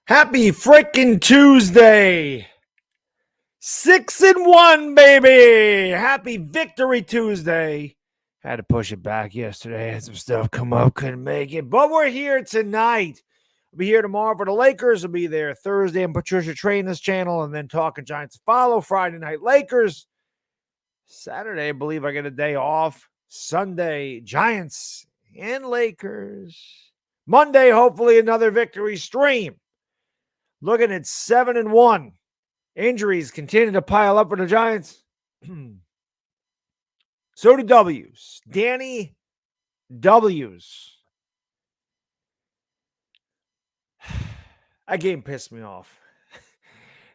Happy freaking Tuesday. 6-1, baby. Happy Victory Tuesday. Had to push it back yesterday. Had some stuff come up. Couldn't make it. But we're here tonight. We'll be here tomorrow for the Lakers. We'll be there Thursday on Patricia Traina's channel. And then Talking Giants follow. Friday night Lakers. Saturday, I believe I get a day off. Sunday, Giants and Lakers. Monday, hopefully another victory stream. Looking at 7-1. Injuries continue to pile up for the Giants. So do W's. Danny W's. That game pissed me off.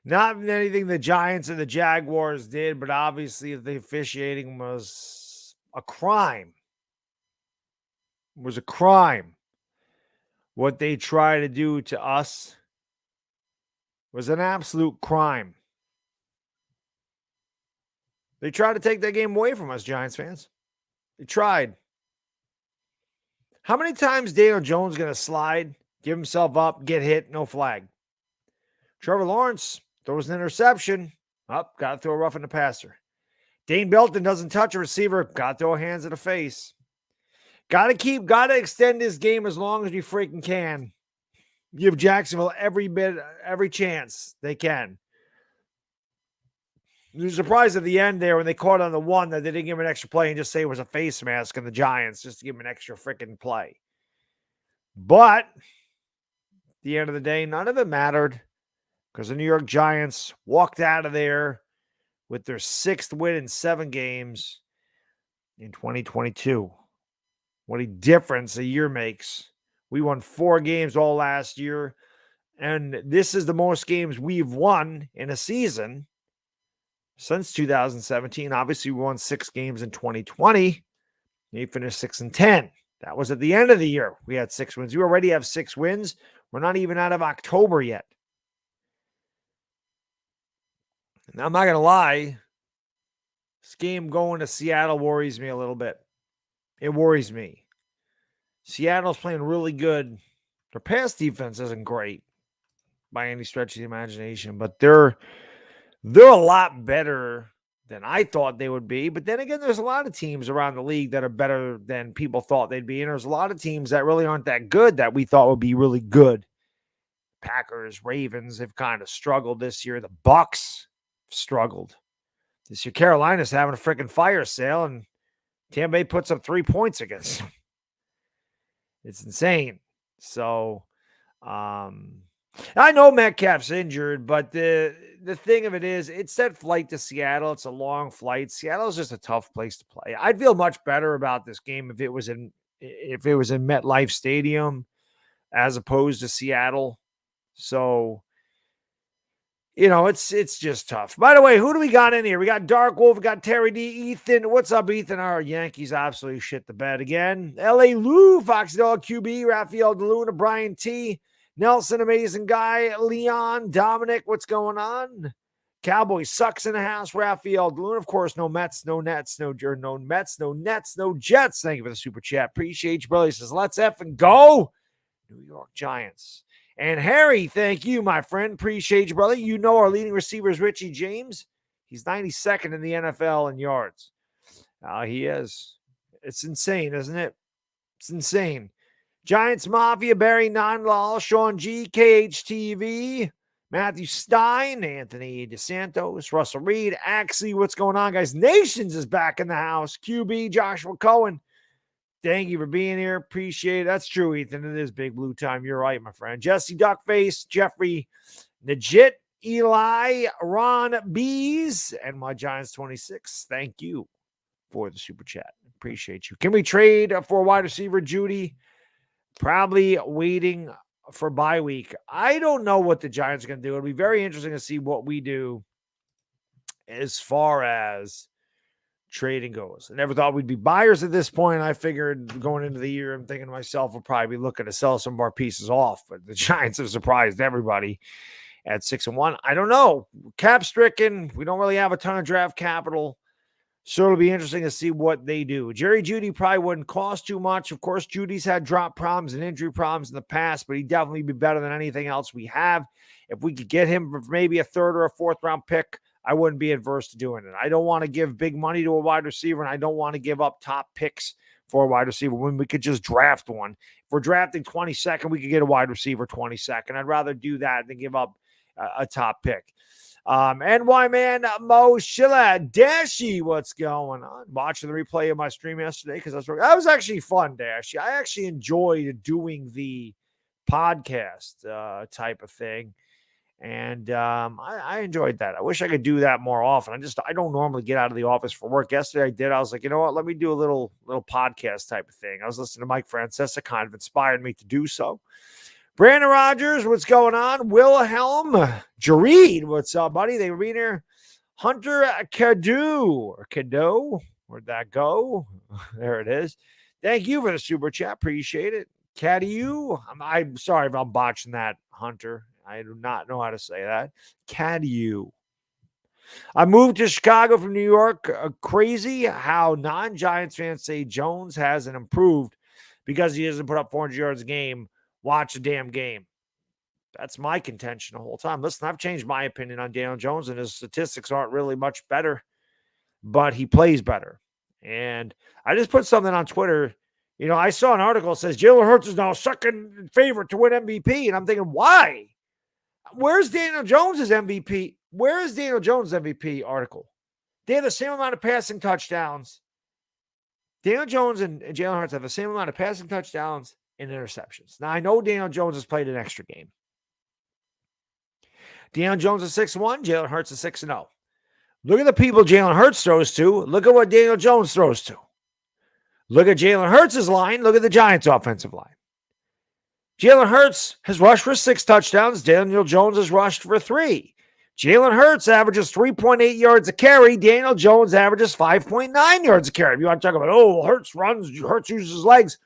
Not anything the Giants and the Jaguars did, but obviously the officiating was a crime. It was a crime. What they try to do to us was an absolute crime. They tried to take that game away from us, Giants fans. They tried. How many times Daniel Jones going to slide, give himself up, get hit, no flag? Trevor Lawrence throws an interception. Got to throw a rough in the passer. Dane Belton doesn't touch a receiver. Got to throw hands in the face. Got to extend this game as long as we freaking can. Give Jacksonville every chance they can. You're surprised at the end there when they caught on the one that they didn't give him an extra play and just say it was a face mask on the Giants just to give him an extra freaking play. But at the end of the day, none of it mattered because the New York Giants walked out of there with their 6th win in 7 games in 2022. What a difference a year makes. We won 4 games all last year, and this is the most games we've won in a season since 2017. Obviously, we won 6 games in 2020. We finished 6-10. That was at the end of the year. We had 6 wins. We already have 6 wins. We're not even out of October yet. And I'm not going to lie. This game going to Seattle worries me a little bit. It worries me. Seattle's playing really good. Their pass defense isn't great by any stretch of the imagination, but they're a lot better than I thought they would be. But then again, there's a lot of teams around the league that are better than people thought they'd be. And there's a lot of teams that really aren't that good that we thought would be really good. Packers, Ravens have kind of struggled this year. The Bucks struggled. This year, Carolina's having a freaking fire sale, and Tampa Bay puts up 3 points against them. It's insane. So, I know Metcalf's injured, but the thing of it is, it's that flight to Seattle. It's a long flight. Seattle's just a tough place to play. I'd feel much better about this game if it was in MetLife Stadium as opposed to Seattle. So, it's just tough. By the way, who do we got in here? We got Dark Wolf, we got Terry D, Ethan. What's up, Ethan? Our Yankees absolutely shit the bed again. L.A. Lou, Fox Dog QB, Raphael DeLuna, Brian T, Nelson, amazing guy, Leon, Dominic, what's going on? Cowboys sucks in the house, Raphael DeLuna. Of course, no Mets, no Nets, no Mets, no Nets, no Jets. Thank you for the super chat. Appreciate you, brother. He says, let's effing go. New York Giants. And Harry, thank you, my friend. Appreciate you, brother. You know our leading receiver is Richie James. He's 92nd in the NFL in yards. He is. It's insane, isn't it? It's insane. Giants Mafia, Barry Nonlal, Sean G, KHTV, Matthew Stein, Anthony DeSantos, Russell Reed, Axie. What's going on, guys? Nations is back in the house. QB, Joshua Cohen. Thank you for being here. Appreciate it. That's true, Ethan. It is big blue time. You're right, my friend. Jesse Duckface, Jeffrey Najit, Eli, Ron Bees, and my Giants 26. Thank you for the super chat. Appreciate you. Can we trade for wide receiver Judy? Probably waiting for bye week. I don't know what the Giants are going to do. It'll be very interesting to see what we do as far as trading goes. I never thought we'd be buyers at this point. I figured going into the year, I'm thinking to myself, we'll probably be looking to sell some of our pieces off. But the Giants have surprised everybody at 6-1. I don't know. Cap stricken. We don't really have a ton of draft capital. So it'll be interesting to see what they do. Jerry Judy probably wouldn't cost too much. Of course, Judy's had drop problems and injury problems in the past, but he'd definitely be better than anything else we have. If we could get him for maybe a third or a fourth round pick, I wouldn't be adverse to doing it. I don't want to give big money to a wide receiver, and I don't want to give up top picks for a wide receiver when we could just draft one. If we're drafting 22nd, we could get a wide receiver 22nd. I'd rather do that than give up a top pick. NY man Mo Shilla Dashy, what's going on? Watching the replay of my stream yesterday because that was actually fun, Dashy. I actually enjoyed doing the podcast type of thing, and I enjoyed that. I wish I could do that more often. I don't normally get out of the office for work. Yesterday I did. I was like, you know what? Let me do a little podcast type of thing. I was listening to Mike Francesa, kind of inspired me to do so. Brandon Rogers, what's going on? Wilhelm Jareed, what's up, buddy? They were being here. Hunter Cadu, or Cado, where'd that go? There it is. Thank you for the super chat. Appreciate it. Cadu, I'm sorry if I'm botching that, Hunter. I do not know how to say that. Cadu. I moved to Chicago from New York. Crazy how non-Giants fans say Jones hasn't improved because he doesn't put up 400 yards a game. Watch the damn game. That's my contention the whole time. Listen, I've changed my opinion on Daniel Jones, and his statistics aren't really much better, but he plays better. And I just put something on Twitter. You know, I saw an article that says Jalen Hurts is now second favorite to win MVP, and I'm thinking, why? Where's Daniel Jones's MVP? Where is Daniel Jones' MVP article? They have the same amount of passing touchdowns. Daniel Jones and Jalen Hurts have the same amount of passing touchdowns and interceptions. Now, I know Daniel Jones has played an extra game. Daniel Jones is 6-1. Jalen Hurts is 6-0. Look at the people Jalen Hurts throws to. Look at what Daniel Jones throws to. Look at Jalen Hurts' line. Look at the Giants' offensive line. Jalen Hurts has rushed for 6 touchdowns. Daniel Jones has rushed for 3. Jalen Hurts averages 3.8 yards a carry. Daniel Jones averages 5.9 yards a carry. If you want to talk about, Hurts runs, Hurts uses his legs.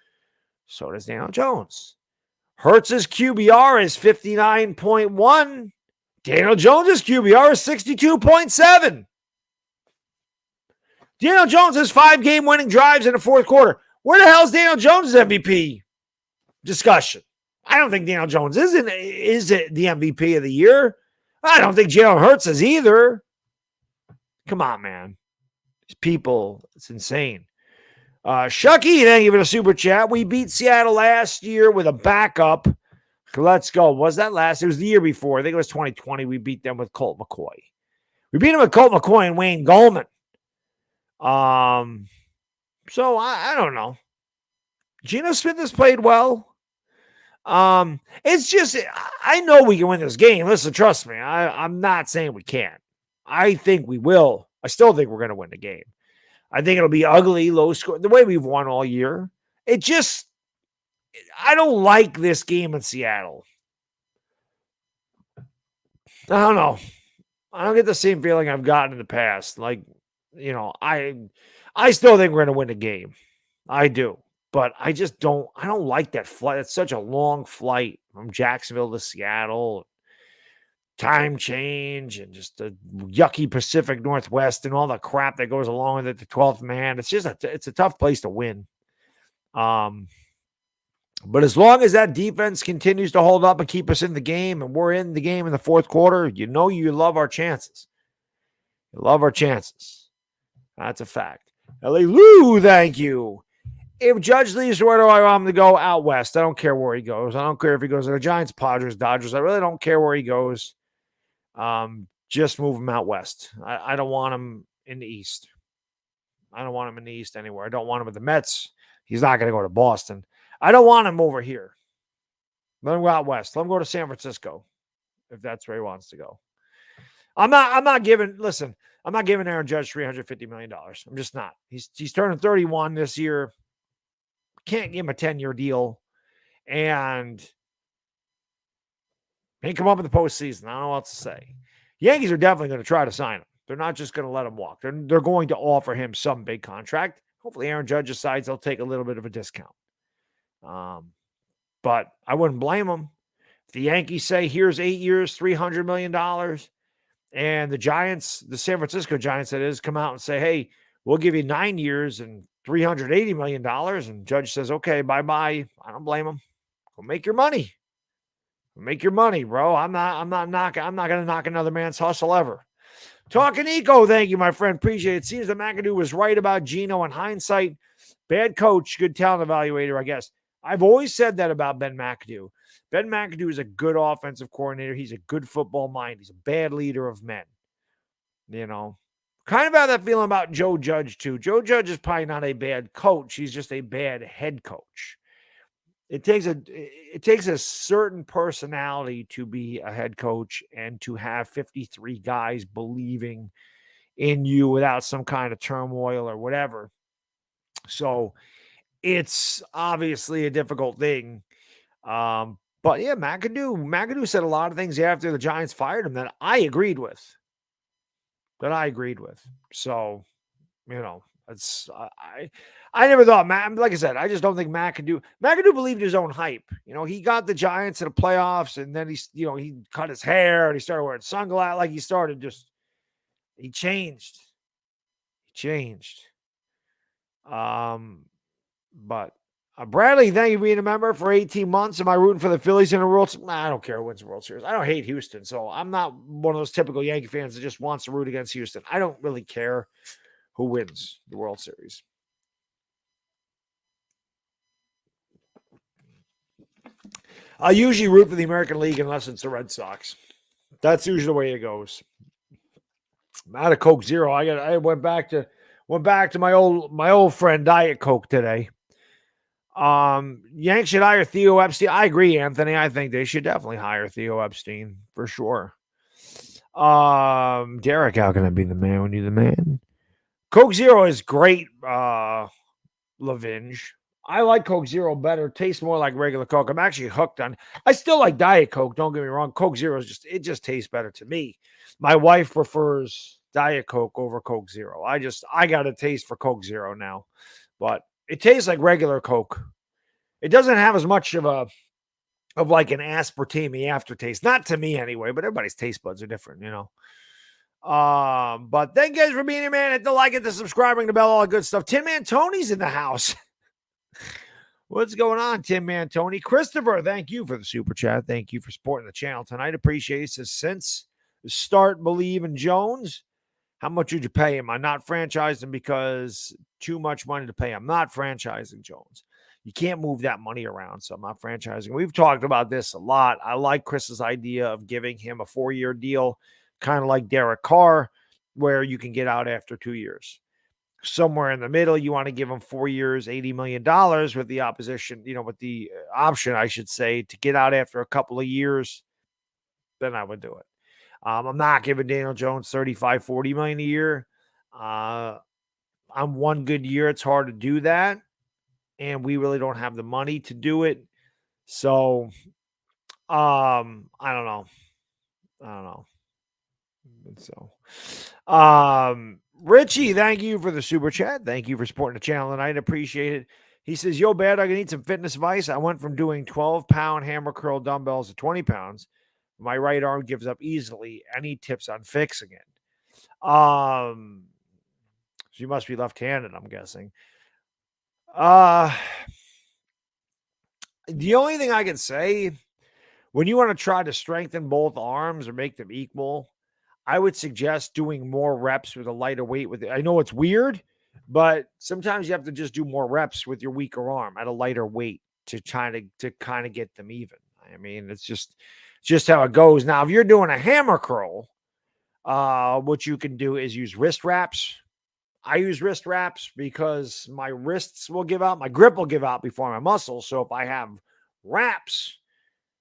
So does Daniel Jones. Hurts's QBR is 59.1. Daniel Jones's QBR is 62.7. Daniel Jones has 5 game-winning drives in the fourth quarter. Where the hell is Daniel Jones' MVP discussion? I don't think Daniel Jones is it the MVP of the year. I don't think Jalen Hurts is either. Come on, man. These people, it's insane. Shucky, thank you for the super chat. We beat Seattle last year with a backup. Let's go. Was that last? It was the year before. I think it was 2020. We beat them with Colt McCoy. We beat them with Colt McCoy and Wayne Gallman. So I don't know. Geno Smith has played well. It's just, I know we can win this game. Listen, trust me. I'm not saying we can't. I think we will. I still think we're going to win the game. I think it'll be ugly, low score, the way we've won all year. I don't like this game in Seattle. I don't know. I don't get the same feeling I've gotten in the past. Like, I still think we're going to win the game. I do. But I don't like that flight. It's such a long flight from Jacksonville to Seattle. Time change and just the yucky Pacific Northwest and all the crap that goes along with it, the 12th man. It's just it's a tough place to win. But as long as that defense continues to hold up and keep us in the game, and we're in the game in the fourth quarter, you love our chances. You love our chances. That's a fact. LA Lou, thank you. If Judge leaves, where do I want him to go? Out west. I don't care where he goes. I don't care if he goes to the Giants, Padres, Dodgers. I really don't care where he goes. Just move him out west. I don't want him in the East. I don't want him in the East anywhere. I don't want him with the Mets. He's not going to go to Boston. I don't want him over here. Let him go out west. Let him go to San Francisco if that's where he wants to go. I'm not giving Aaron Judge $350 million. I'm just not. He's turning 31 this year. Can't give him a 10-year deal. And he come up in the postseason. I don't know what to say. Yankees are definitely going to try to sign him. They're not just going to let him walk. They're going to offer him some big contract. Hopefully Aaron Judge decides they'll take a little bit of a discount. But I wouldn't blame him. If the Yankees say, here's 8 years, $300 million, and the Giants, the San Francisco Giants, that is, come out and say, hey, We'll give you 9 years and $380 million. And judge says, okay, bye-bye. I don't blame him. Go make your money. Make your money, bro. I'm not going to knock another man's hustle ever. Talking Eco, thank you, my friend. Appreciate it. Seems that McAdoo was right about Geno in hindsight. Bad coach, good talent evaluator, I guess. I've always said that about Ben McAdoo. Ben McAdoo is a good offensive coordinator. He's a good football mind. He's a bad leader of men. You know, kind of have that feeling about Joe Judge, too. Joe Judge is probably not a bad coach. He's just a bad head coach. It takes a certain personality to be a head coach and to have 53 guys believing in you without some kind of turmoil or whatever. So it's obviously a difficult thing. But yeah, McAdoo said a lot of things after the Giants fired him that I agreed with. So, you know, I never thought, like I said, I just don't think McAdoo believed his own hype. You know, he got the Giants to the playoffs and then he cut his hair and he started wearing sunglasses. Like he changed. But Bradley, thank you for being a member for 18 months. Am I rooting for the Phillies in the World Series? I don't care who wins the World Series. I don't hate Houston, so I'm not one of those typical Yankee fans that just wants to root against Houston. I don't really care who wins the World Series. I usually root for the American League unless it's the Red Sox. That's usually the way it goes. I'm out of Coke Zero. I went back to my old friend Diet Coke today. Yanks should hire Theo Epstein. I agree, Anthony. I think they should definitely hire Theo Epstein for sure. Derek, how can I be the man when you're the man? Coke Zero is great, Lavinge. I like Coke Zero better. Tastes more like regular Coke. I'm actually hooked on. I still like Diet Coke. Don't get me wrong. Coke Zero just tastes better to me. My wife prefers Diet Coke over Coke Zero. I got a taste for Coke Zero now, but it tastes like regular Coke. It doesn't have as much of like an aspartame aftertaste. Not to me anyway, but everybody's taste buds are different, you know. But thank you guys for being here, man. Hit the like, hit the subscribing, the bell, all the good stuff. Tim Antoni's in the house. What's going on, Tim Antoni? Christopher, thank you for the super chat. Thank you for supporting the channel tonight. Appreciate it. Says, since the start, believe in Jones. How much would you pay him? I'm not franchising because too much money to pay him. I'm not franchising Jones. You can't move that money around, so I'm not franchising. We've talked about this a lot. I like Chris's idea of giving him a 4-year deal, kind of like Derek Carr, where you can get out after 2 years. Somewhere in the middle, you want to give him 4 years, $80 million with the opposition, with the option, I should say, to get out after a couple of years, then I would do it. I'm not giving Daniel Jones $35, $40 million a year. On one good year, it's hard to do that. And we really don't have the money to do it. So, I don't know. So, Richie, thank you for the super chat. Thank you for supporting the channel tonight. Appreciate it. He says, yo, Baddog, I need some fitness advice. I went from doing 12-pound hammer curl dumbbells to 20 pounds. My right arm gives up easily. Any tips on fixing it? So you must be left-handed, I'm guessing. The only thing I can say, when you want to try to strengthen both arms or make them equal, I would suggest doing more reps with a lighter weight. I know it's weird, but sometimes you have to just do more reps with your weaker arm at a lighter weight to kind of get them even. I mean, it's just how it goes. Now, if you're doing a hammer curl, what you can do is use wrist wraps. I use wrist wraps because my wrists will give out, my grip will give out before my muscles. So if I have wraps,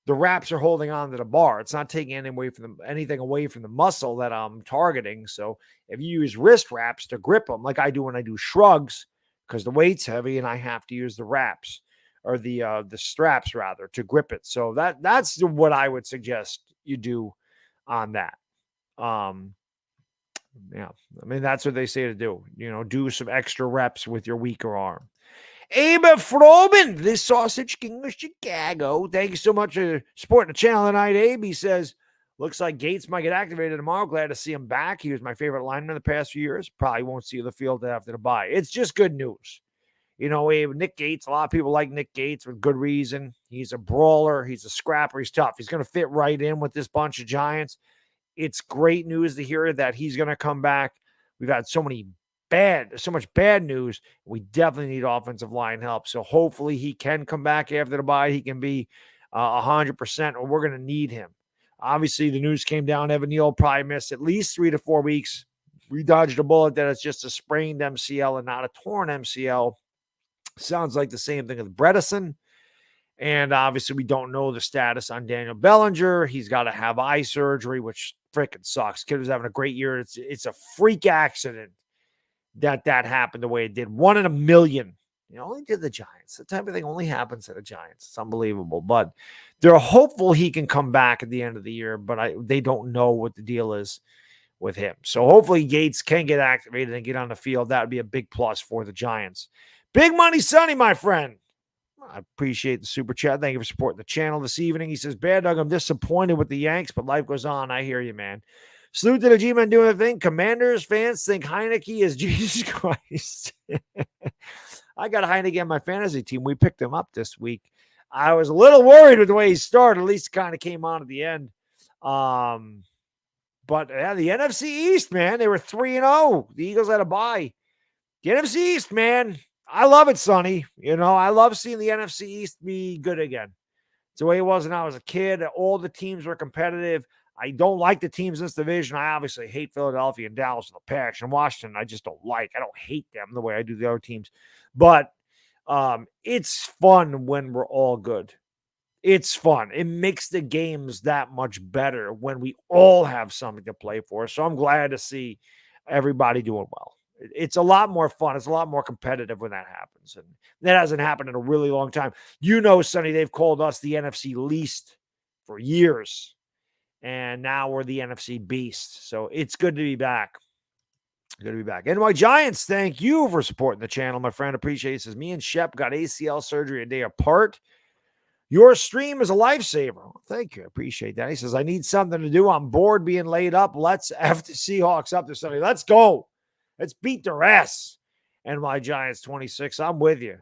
the wraps are holding on to the bar. It's not taking anything away from the muscle that I'm targeting. So if you use wrist wraps to grip them, like I do when I do shrugs, because the weight's heavy and I have to use the wraps or the straps rather to grip it. So that's what I would suggest you do on that. Yeah, I mean, that's what they say to do. Do some extra reps with your weaker arm. Abe Frobin, the Sausage King of Chicago. Thank you so much for supporting the channel tonight, Abe. He says, Looks like Gates might get activated tomorrow. Glad to see him back. He was my favorite lineman in the past few years. Probably won't see the field after the bye. It's just good news. You know, Nick Gates, a lot of people like Nick Gates with good reason. He's a brawler. He's a scrapper. He's tough. He's going to fit right in with this bunch of Giants. It's great news to hear that he's going to come back. We've had so much bad news. We definitely need offensive line help. So hopefully he can come back after the bye. He can be 100%, or we're going to need him. Obviously, the news came down. Evan Neal probably missed at least 3 to 4 weeks. We dodged a bullet that it's just a sprained MCL and not a torn MCL. Sounds like the same thing with Bredesen. And obviously, we don't know the status on Daniel Bellinger. He's got to have eye surgery, which freaking sucks. Kid was having a great year. It's a freak accident that happened the way it did. 1 in a million. You know, only did the Giants. The type of thing only happens to the Giants. It's unbelievable. But they're hopeful he can come back at the end of the year, but they don't know what the deal is with him. So hopefully Gates can get activated and get on the field. That would be a big plus for the Giants. Big Money Sonny, my friend. I appreciate the super chat. Thank you for supporting the channel this evening. He says, Baddog, I'm disappointed with the Yanks, but life goes on. I hear you, man. Salute to the G-Men doing the thing. Commanders fans think Heineke is Jesus Christ. I got Heineke on my fantasy team. We picked him up this week. I was a little worried with the way he started. At least kind of came on at the end. But yeah, the NFC East, man, they were 3-0. The Eagles had a bye. The NFC East, man, I love it, Sonny. You know, I love seeing the NFC East be good again. It's the way it was when I was a kid. All the teams were competitive. I don't like the teams in this division. I obviously hate Philadelphia and Dallas with a passion. Washington, I just don't like. I don't hate them the way I do the other teams. But it's fun when we're all good. It's fun. It makes the games that much better when we all have something to play for. So I'm glad to see everybody doing well. It's a lot more fun. It's a lot more competitive when that happens. And that hasn't happened in a really long time. You know, Sonny, they've called us the NFC least for years. And now we're the NFC beast. So it's good to be back. Good to be back. NY Giants, thank you for supporting the channel, my friend. Appreciate it. Says, me and Shep got ACL surgery a day apart. Your stream is a lifesaver. Well, thank you. I appreciate that. He says, I need something to do. I'm bored being laid up. Let's F the Seahawks up this Sunday. Let's go. Let's beat their ass. NY Giants 26. I'm with you.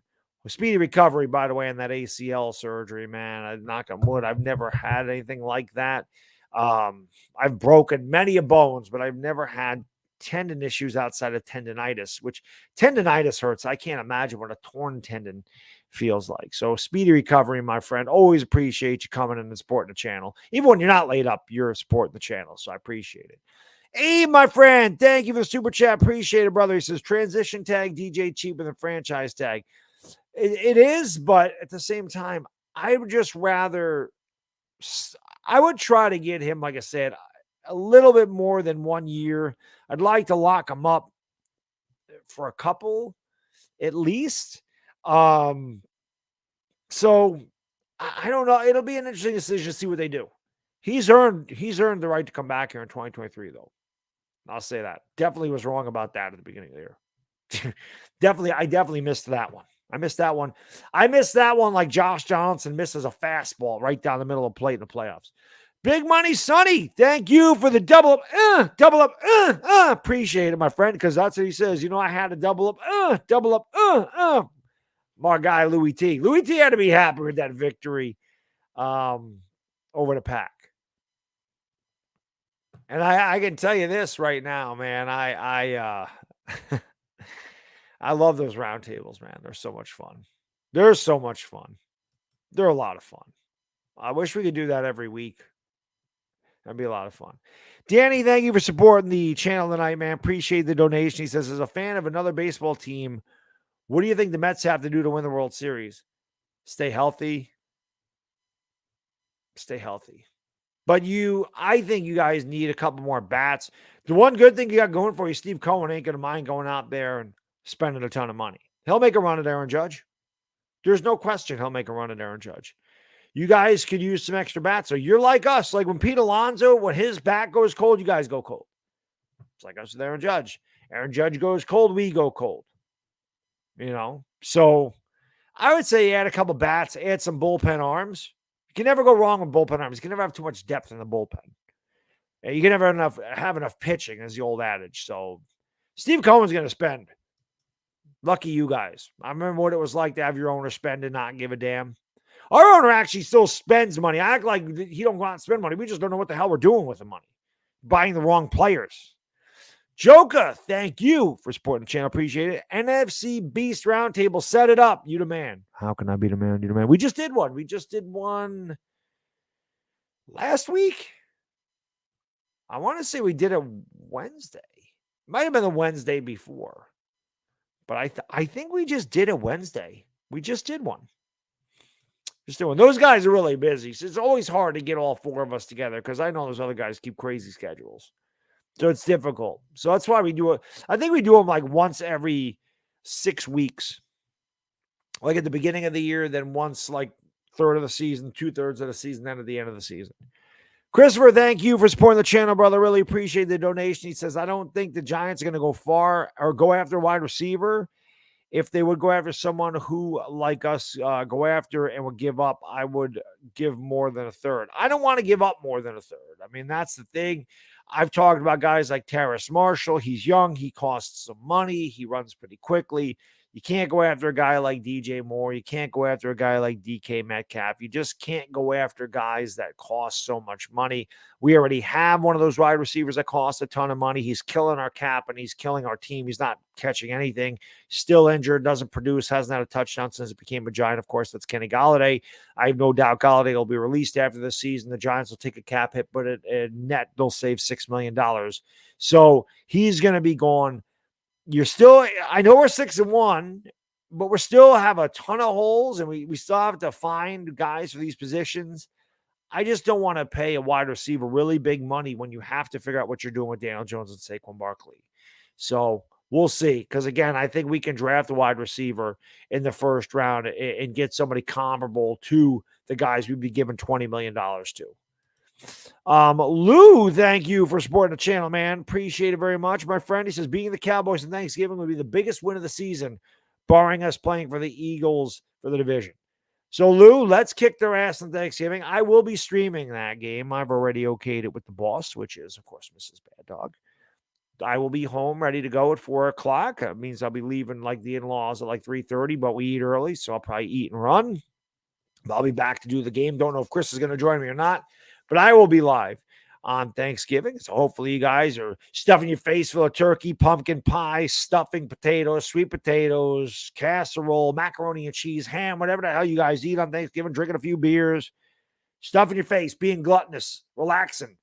Speedy recovery, by the way, in that ACL surgery, man. I knock on wood. I've never had anything like that. I've broken many a bones, but I've never had tendon issues outside of tendonitis, which tendonitis hurts. I can't imagine what a torn tendon feels like. So speedy recovery, my friend. Always appreciate you coming in and supporting the channel. Even when you're not laid up, you're supporting the channel. So I appreciate it. Hey, my friend, thank you for the super chat. Appreciate it, brother. He says, transition tag DJ cheaper than franchise tag. It is, but at the same time, I would just rather, I would try to get him, like I said, a little bit more than 1 year. I'd like to lock him up for a couple at least. So I don't know. It'll be an interesting decision to see what they do. He's earned the right to come back here in 2023, though. I'll say that. Definitely was wrong about that at the beginning of the year. I definitely missed that one. I missed that one like Josh Johnson misses a fastball right down the middle of the plate in the playoffs. Big Money Sonny, thank you for the double up. Appreciate it, my friend, because that's what he says. You know, I had a double up. My guy, Louis T. Louis T had to be happy with that victory over the Pack. And I can tell you this right now, man. I love those roundtables, man. They're so much fun. They're a lot of fun. I wish we could do that every week. That'd be a lot of fun. Danny, thank you for supporting the channel tonight, man. Appreciate the donation. He says, as a fan of another baseball team, what do you think the Mets have to do to win the World Series? Stay healthy. But I think you guys need a couple more bats. The one good thing you got going for you, Steve Cohen ain't going to mind going out there and spending a ton of money. He'll make a run at Aaron Judge. There's no question he'll make a run at Aaron Judge. You guys could use some extra bats. So you're like us. Like when Pete Alonso, when his bat goes cold, you guys go cold. It's like us with Aaron Judge. Aaron Judge goes cold, we go cold. You know? So I would say add a couple bats, add some bullpen arms. You can never go wrong with bullpen arms. You can never have too much depth in the bullpen. You can never have enough pitching, is the old adage. So Steve Cohen's going to spend. Lucky you guys. I remember what it was like to have your owner spend and not give a damn. Our owner actually still spends money. I act like he don't go out and spend money. We just don't know what the hell we're doing with the money. Buying the wrong players. Joker, thank you for supporting the channel. Appreciate it. NFC Beast Roundtable, set it up. You the man. How can I be the man? You the man. We just did one. We just did one last week. I want to say we did it Wednesday. Might have been the Wednesday before. But I think we just did it Wednesday. We just did one. Just doing. Those guys are really busy. So it's always hard to get all four of us together because I know those other guys keep crazy schedules. So it's difficult. So that's why we do it. I think we do them like once every 6 weeks. Like at the beginning of the year, then once like third of the season, 2/3 of the season, then at the end of the season. Christopher, thank you for supporting the channel, brother. Really appreciate the donation. He says, I don't think the Giants are going to go far or go after a wide receiver. If they would go after someone who, like us, go after and would give up, I would give more than a third. I don't want to give up more than a third. I mean, that's the thing. I've talked about guys like Terrace Marshall. He's young. He costs some money. He runs pretty quickly. You can't go after a guy like DJ Moore. You can't go after a guy like DK Metcalf. You just can't go after guys that cost so much money. We already have one of those wide receivers that costs a ton of money. He's killing our cap and he's killing our team. He's not catching anything. Still injured, doesn't produce, hasn't had a touchdown since it became a Giant. Of course, that's Kenny Golladay. I have no doubt Golladay will be released after this season. The Giants will take a cap hit, but at net, they'll save $6 million. So he's going to be gone. You're still, I know we're 6-1, but we still have a ton of holes and we still have to find guys for these positions. I just don't want to pay a wide receiver really big money when you have to figure out what you're doing with Daniel Jones and Saquon Barkley. So we'll see. Because again, I think we can draft a wide receiver in the first round and get somebody comparable to the guys we'd be giving $20 million to. Lou, thank you for supporting the channel, man. Appreciate it very much, my friend. He says, beating the Cowboys in Thanksgiving would be the biggest win of the season, barring us playing for the Eagles for the division. So, Lou, let's kick their ass on Thanksgiving. I will be streaming that game. I've already okayed it with the boss, which is, of course, Mrs. Baddog. I will be home ready to go at 4 o'clock. That means I'll be leaving like the in-laws at like 3:30, but we eat early, so I'll probably eat and run. I'll be back to do the game. Don't know if Chris is going to join me or not. But I will be live on Thanksgiving. So hopefully you guys are stuffing your face full of turkey, pumpkin pie, stuffing potatoes, sweet potatoes, casserole, macaroni and cheese, ham, whatever the hell you guys eat on Thanksgiving, drinking a few beers, stuffing your face, being gluttonous, relaxing,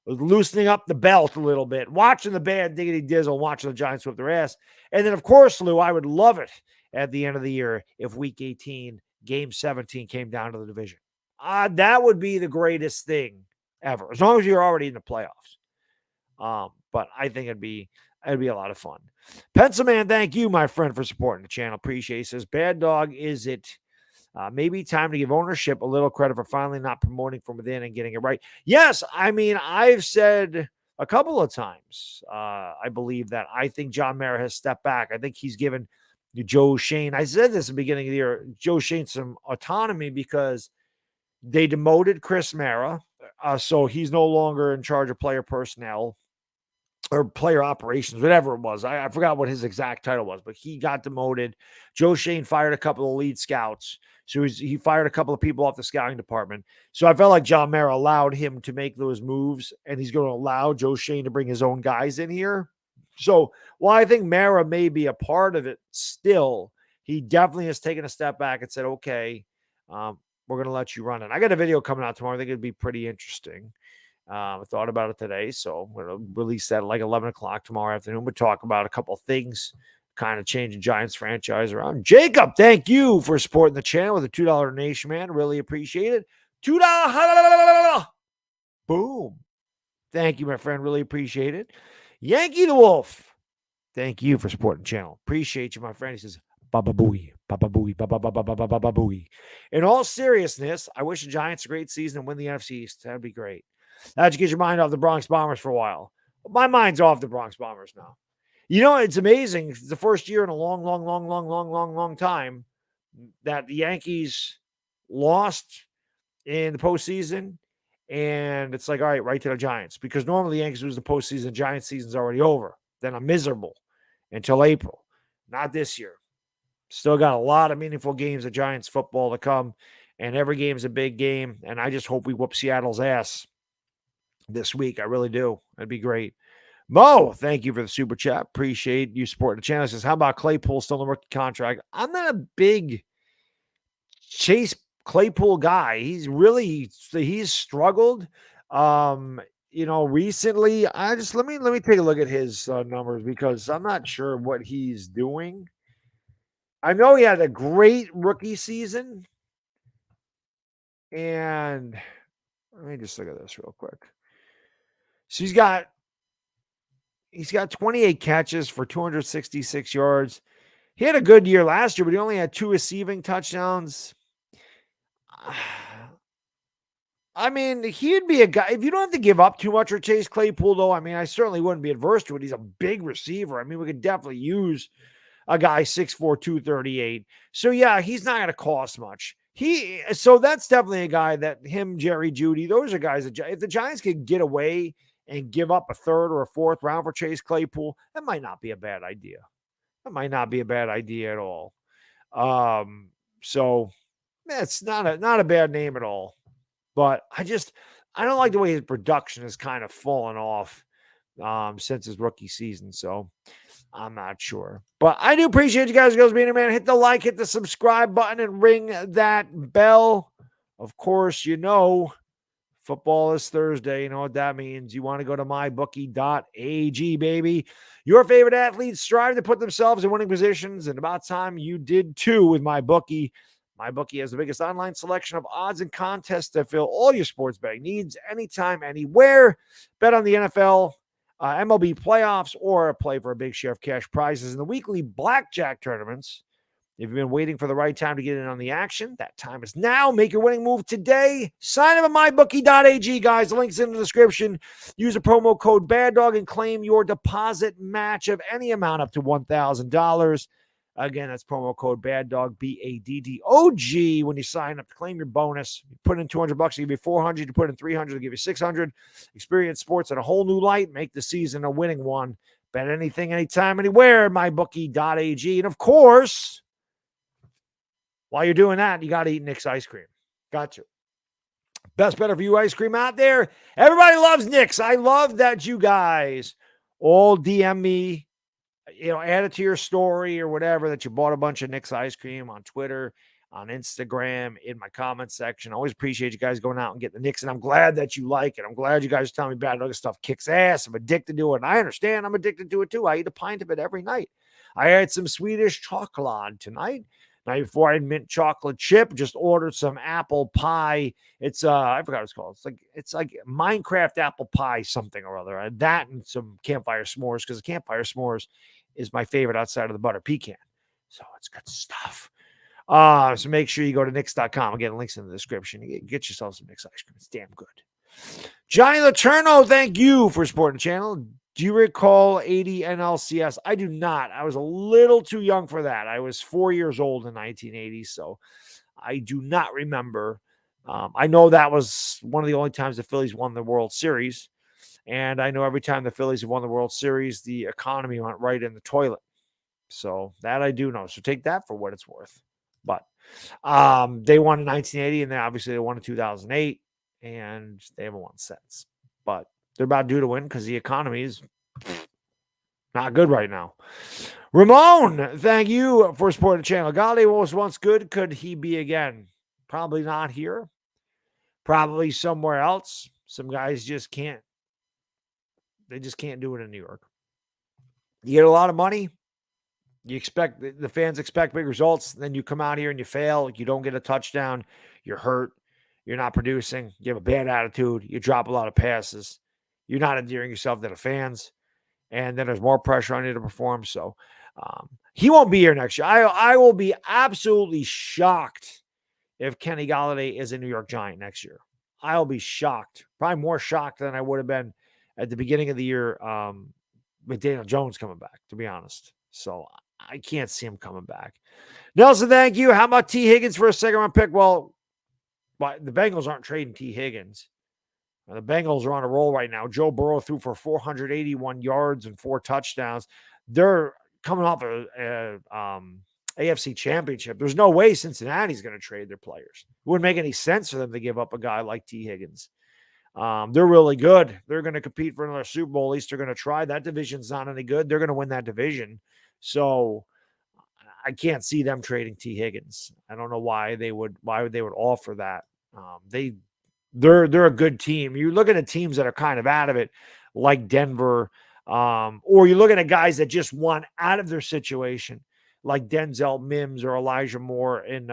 loosening up the belt a little bit, watching the bad diggity dizzle, watching the Giants whip their ass. And then, of course, Lou, I would love it at the end of the year if Week 18, Game 17 came down to the division. That would be the greatest thing ever, as long as you're already in the playoffs. But I think it'd be a lot of fun. Pencil Man, thank you, my friend, for supporting the channel. Appreciate it. He says, Baddog, is it maybe time to give ownership a little credit for finally not promoting from within and getting it right? Yes, I mean, I've said a couple of times, I believe that I think John Mara has stepped back. I think he's given Joe Shane, I said this at the beginning of the year, Joe Shane some autonomy because they demoted Chris Mara, so he's no longer in charge of player personnel or player operations, whatever it was. I forgot what his exact title was, but he got demoted. Joe Shane fired a couple of lead scouts, so he fired a couple of people off the scouting department. So I felt like John Mara allowed him to make those moves, and he's going to allow Joe Shane to bring his own guys in here. So while I think Mara may be a part of it still, he definitely has taken a step back and said, okay, we're going to let you run it. I got a video coming out tomorrow. I think it'd be pretty interesting. I thought about it today, so we're going to release that at like 11 o'clock tomorrow afternoon. We'll talk about a couple of things, kind of changing Giants franchise around. Jacob, thank you for supporting the channel with a $2 donation, man. Really appreciate it. $2. Boom. Thank you, my friend. Really appreciate it. Yankee the Wolf, thank you for supporting the channel. Appreciate you, my friend. He says, Baba Booey, Baba Booey, Baba Baba Baba Baba Booey. In all seriousness, I wish the Giants a great season and win the NFC East. That'd be great. That'd get your mind off the Bronx Bombers for a while. My mind's off the Bronx Bombers now. It's amazing. It's the first year in a long time that the Yankees lost in the postseason And it's like, all right to the Giants. Because normally the Yankees lose the postseason, Giants season's already over. Then I'm miserable until April. Not this year. Still got a lot of meaningful games of Giants football to come. And every game is a big game. And I just hope we whoop Seattle's ass this week. I really do. That'd be great. Mo, thank you for the super chat. Appreciate you supporting the channel. It says, how about Claypool still in the rookie contract? I'm not a big Chase Claypool guy. He's struggled. Recently. Let me take a look at his numbers because I'm not sure what he's doing. I know he had a great rookie season. And let me just look at this real quick. So he's got 28 catches for 266 yards. He had a good year last year, but he only had 2 receiving touchdowns. I mean, he'd be a guy, if you don't have to give up too much for Chase Claypool, though, I mean, I certainly wouldn't be adverse to it. He's a big receiver. I mean, we could definitely use a guy 6'4", 238. So, yeah, he's not going to cost much. So that's definitely a guy that him, Jerry, Judy, those are guys that if the Giants could get away and give up a 3rd or a 4th round for Chase Claypool, that might not be a bad idea. That might not be a bad idea at all. So it's not a bad name at all. But I don't like the way his production has kind of fallen off since his rookie season. So I'm not sure. But I do appreciate you guys being here, man. Hit the like, hit the subscribe button, and ring that bell. Of course, football is Thursday. You know what that means. You want to go to mybookie.ag, baby. Your favorite athletes strive to put themselves in winning positions, and about time you did too with MyBookie. MyBookie has the biggest online selection of odds and contests that fill all your sports betting needs anytime, anywhere. Bet on the NFL, MLB playoffs, or play for a big share of cash prizes in the weekly blackjack tournaments. If you've been waiting for the right time to get in on the action, that time is now. Make your winning move today. Sign up at mybookie.ag, guys. The link's in the description. Use the promo code Baddog and claim your deposit match of any amount up to $1,000. Again, that's promo code Baddog, BADDOG. When you sign up to claim your bonus, you put in $200, they'll give you $400. You put in $300, they'll give you $600. Experience sports in a whole new light. Make the season a winning one. Bet anything, anytime, anywhere. mybookie.ag. And of course, while you're doing that, you got to eat Knicks ice cream. Got to. Best better for you ice cream out there. Everybody loves Knicks. I love that you guys all DM me, add it to your story or whatever that you bought a bunch of Knicks ice cream on Twitter, on Instagram, in my comment section. I always appreciate you guys going out and getting the Knicks, and I'm glad that you like it. I'm glad you guys tell me Baddog stuff kicks ass. I'm addicted to it, and I understand I'm addicted to it too. I eat a pint of it every night. I had some Swedish chocolate tonight. Night before I had mint chocolate chip, just ordered some apple pie. It's I forgot what it's called. It's like Minecraft apple pie, something or other. I had that and some campfire s'mores, because the campfire s'mores is my favorite outside of the butter pecan. So it's good stuff. So make sure you go to Knicks.com. Again, links in the description. You get yourself some Knicks ice cream. It's damn good. Johnny Laterno, thank you for supporting the channel. Do you recall 80 NLCS? I do not. I was a little too young for that. I was 4 years old in 1980, so I do not remember. I know that was one of the only times the Phillies won the World Series, and I know every time the Phillies have won the World Series, the economy went right in the toilet. So that I do know. So take that for what it's worth. But they won in 1980, and then obviously they won in 2008, and they haven't won since. But they're about due to win because the economy is not good right now. Ramon, thank you for supporting the channel. Golladay was once good. Could he be again? Probably not here. Probably somewhere else. Some guys just can't. They just can't do it in New York. You get a lot of money. You expect the fans expect big results. Then you come out here and you fail. You don't get a touchdown. You're hurt. You're not producing. You have a bad attitude. You drop a lot of passes. You're not endearing yourself to the fans. And then there's more pressure on you to perform. So he won't be here next year. I will be absolutely shocked if Kenny Golladay is a New York Giant next year. I'll be shocked. Probably more shocked than I would have been at the beginning of the year with Daniel Jones coming back, to be honest. So I can't see him coming back. Nelson, thank you. How about T. Higgins for a second-round pick? Well, the Bengals aren't trading T. Higgins. The Bengals are on a roll right now. Joe Burrow threw for 481 yards and 4 touchdowns. They're coming off a AFC championship. There's no way Cincinnati's going to trade their players. It wouldn't make any sense for them to give up a guy like T. Higgins. They're really good. They're going to compete for another Super Bowl. At least they're going to try. That division's not any good. They're going to win that division. So I can't see them trading T. Higgins. I don't know why they would offer that. They're a good team. You look at teams that are kind of out of it, like Denver, or you look at guys that just want out of their situation, like Denzel Mims or Elijah Moore in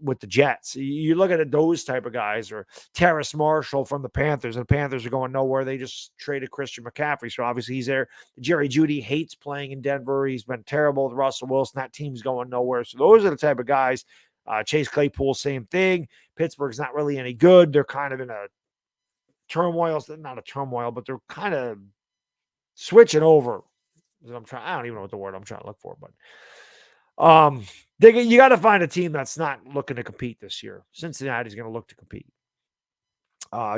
with the Jets. You look at those type of guys, or Terrace Marshall from the Panthers, and the Panthers are going nowhere. They just traded Christian McCaffrey, so obviously he's there. Jerry Judy hates playing in Denver. He's been terrible with Russell Wilson. That team's going nowhere. So those are the type of guys. Chase Claypool, same thing. Pittsburgh's not really any good. They're kind of in a turmoil, not a turmoil, but they're kind of switching over. I don't even know what the word I'm trying to look for, but you got to find a team that's not looking to compete this year. Cincinnati's going to look to compete.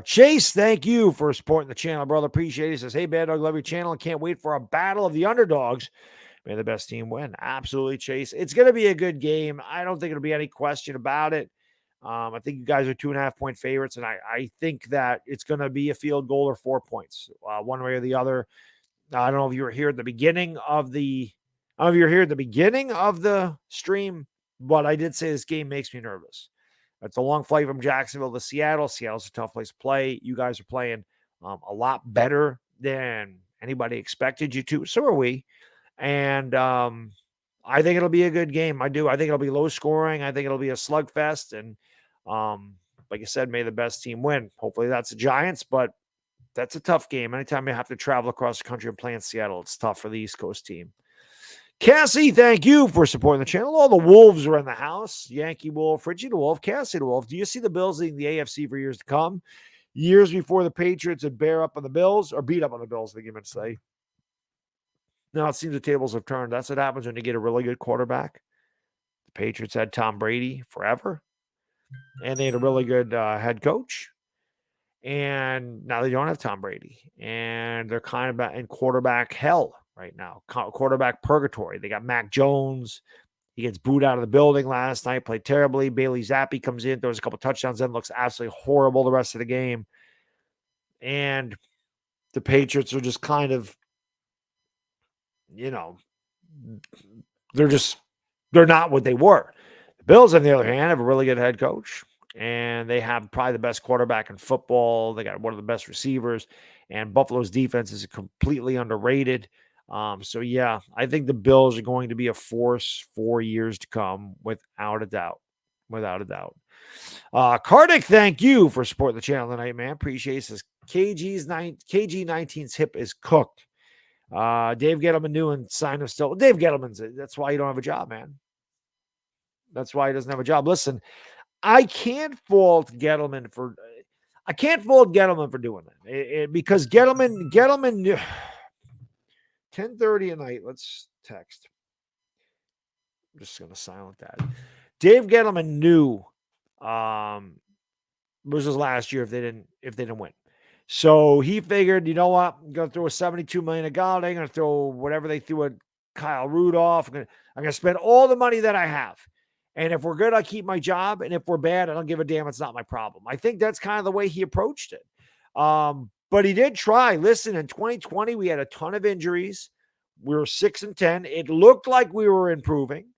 Chase, thank you for supporting the channel, brother. Appreciate it. He says, hey, Baddog, love your channel and can't wait for a battle of the underdogs. May the best team win. Absolutely, Chase. It's going to be a good game. I don't think it'll be any question about it. I think you guys are 2.5-point favorites, and I think that it's going to be a field goal or 4 points, one way or the other. I don't know if you were here at the beginning of the stream, but I did say this game makes me nervous. It's a long flight from Jacksonville to Seattle. Seattle's a tough place to play. You guys are playing a lot better than anybody expected you to. So are we. And I think it'll be a good game. I do. I think it'll be low scoring. I think it'll be a slugfest. And like I said, may the best team win. Hopefully that's the Giants, but that's a tough game. Anytime you have to travel across the country and play in Seattle, it's tough for the East Coast team. Cassie, thank you for supporting the channel. All the Wolves are in the house. Yankee Wolf, Richie the Wolf, Cassie the Wolf. Do you see the Bills leading the AFC for years to come? Years before the Patriots would bear up on the Bills, or beat up on the Bills, I think you meant to say. Now it seems the tables have turned. That's what happens when you get a really good quarterback. The Patriots had Tom Brady forever, and they had a really good head coach. And now they don't have Tom Brady, and they're kind of in quarterback hell right now, quarterback purgatory. They got Mac Jones. He gets booed out of the building last night, played terribly. Bailey Zappi comes in, throws a couple touchdowns, then looks absolutely horrible the rest of the game. And the Patriots are just kind of, they're not what they were. The Bills, on the other hand, have a really good head coach, and they have probably the best quarterback in football. They got one of the best receivers, and Buffalo's defense is completely underrated. So yeah, I think the Bills are going to be a force for years to come, without a doubt. Without a doubt. Kardik, thank you for supporting the channel tonight, man. Appreciate it. KG19's hip is cooked. Dave Gettleman knew and signed him still. Dave Gettleman's that's why you don't have a job, man. That's why he doesn't have a job. Listen, I can't fault Gettleman for doing that. Because Gettleman 10:30 at night. Let's text. I'm just gonna silent that. Dave Gettleman knew was his last year if they didn't win. So he figured, you know what? I'm going to throw a $72 million at Golladay. I'm going to throw whatever they threw at Kyle Rudolph. I'm going to spend all the money that I have. And if we're good, I keep my job. And if we're bad, I don't give a damn. It's not my problem. I think that's kind of the way he approached it. But he did try. Listen, in 2020, we had a ton of injuries. We were 6-10. It looked like we were improving.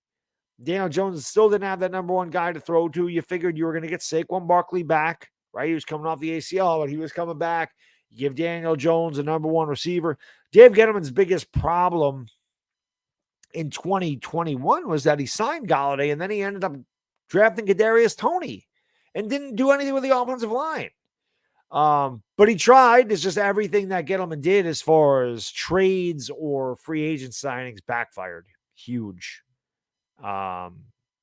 Daniel Jones still didn't have that number one guy to throw to. You figured you were going to get Saquon Barkley back. Right, he was coming off the ACL, but he was coming back. You give Daniel Jones a number one receiver. Dave Gettleman's biggest problem in 2021 was that he signed Golladay, and then he ended up drafting Kadarius Toney and didn't do anything with the offensive line. But he tried. It's just everything that Gettleman did as far as trades or free agent signings backfired. Huge.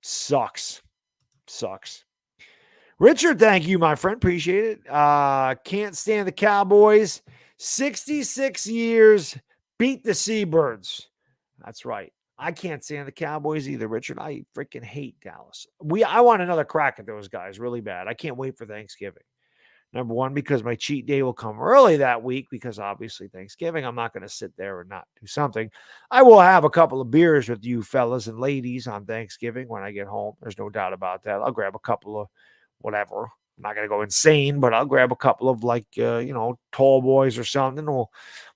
Sucks. Richard, thank you, my friend. Appreciate it. Can't stand the Cowboys. 66 years, beat the Seabirds. That's right. I can't stand the Cowboys either, Richard. I freaking hate Dallas. I want another crack at those guys really bad. I can't wait for Thanksgiving. Number one, because my cheat day will come early that week because obviously Thanksgiving, I'm not going to sit there and not do something. I will have a couple of beers with you fellas and ladies on Thanksgiving when I get home. There's no doubt about that. I'll grab a couple of whatever. I'm not going to go insane, but I'll grab a couple of tall boys or something.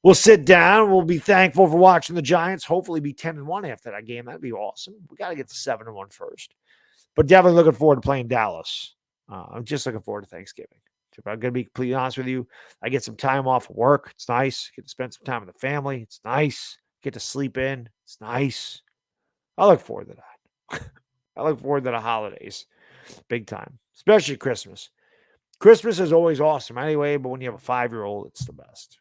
We'll sit down. We'll be thankful for watching the Giants. Hopefully be 10-1 after that game. That'd be awesome. We got to get to 7-1 first. But definitely looking forward to playing Dallas. I'm just looking forward to Thanksgiving. If I'm going to be completely honest with you, I get some time off of work. It's nice. Get to spend some time with the family. It's nice. Get to sleep in. It's nice. I look forward to that. I look forward to the holidays. Big time. Especially Christmas. Christmas is always awesome anyway, but when you have a 5-year-old, it's the best.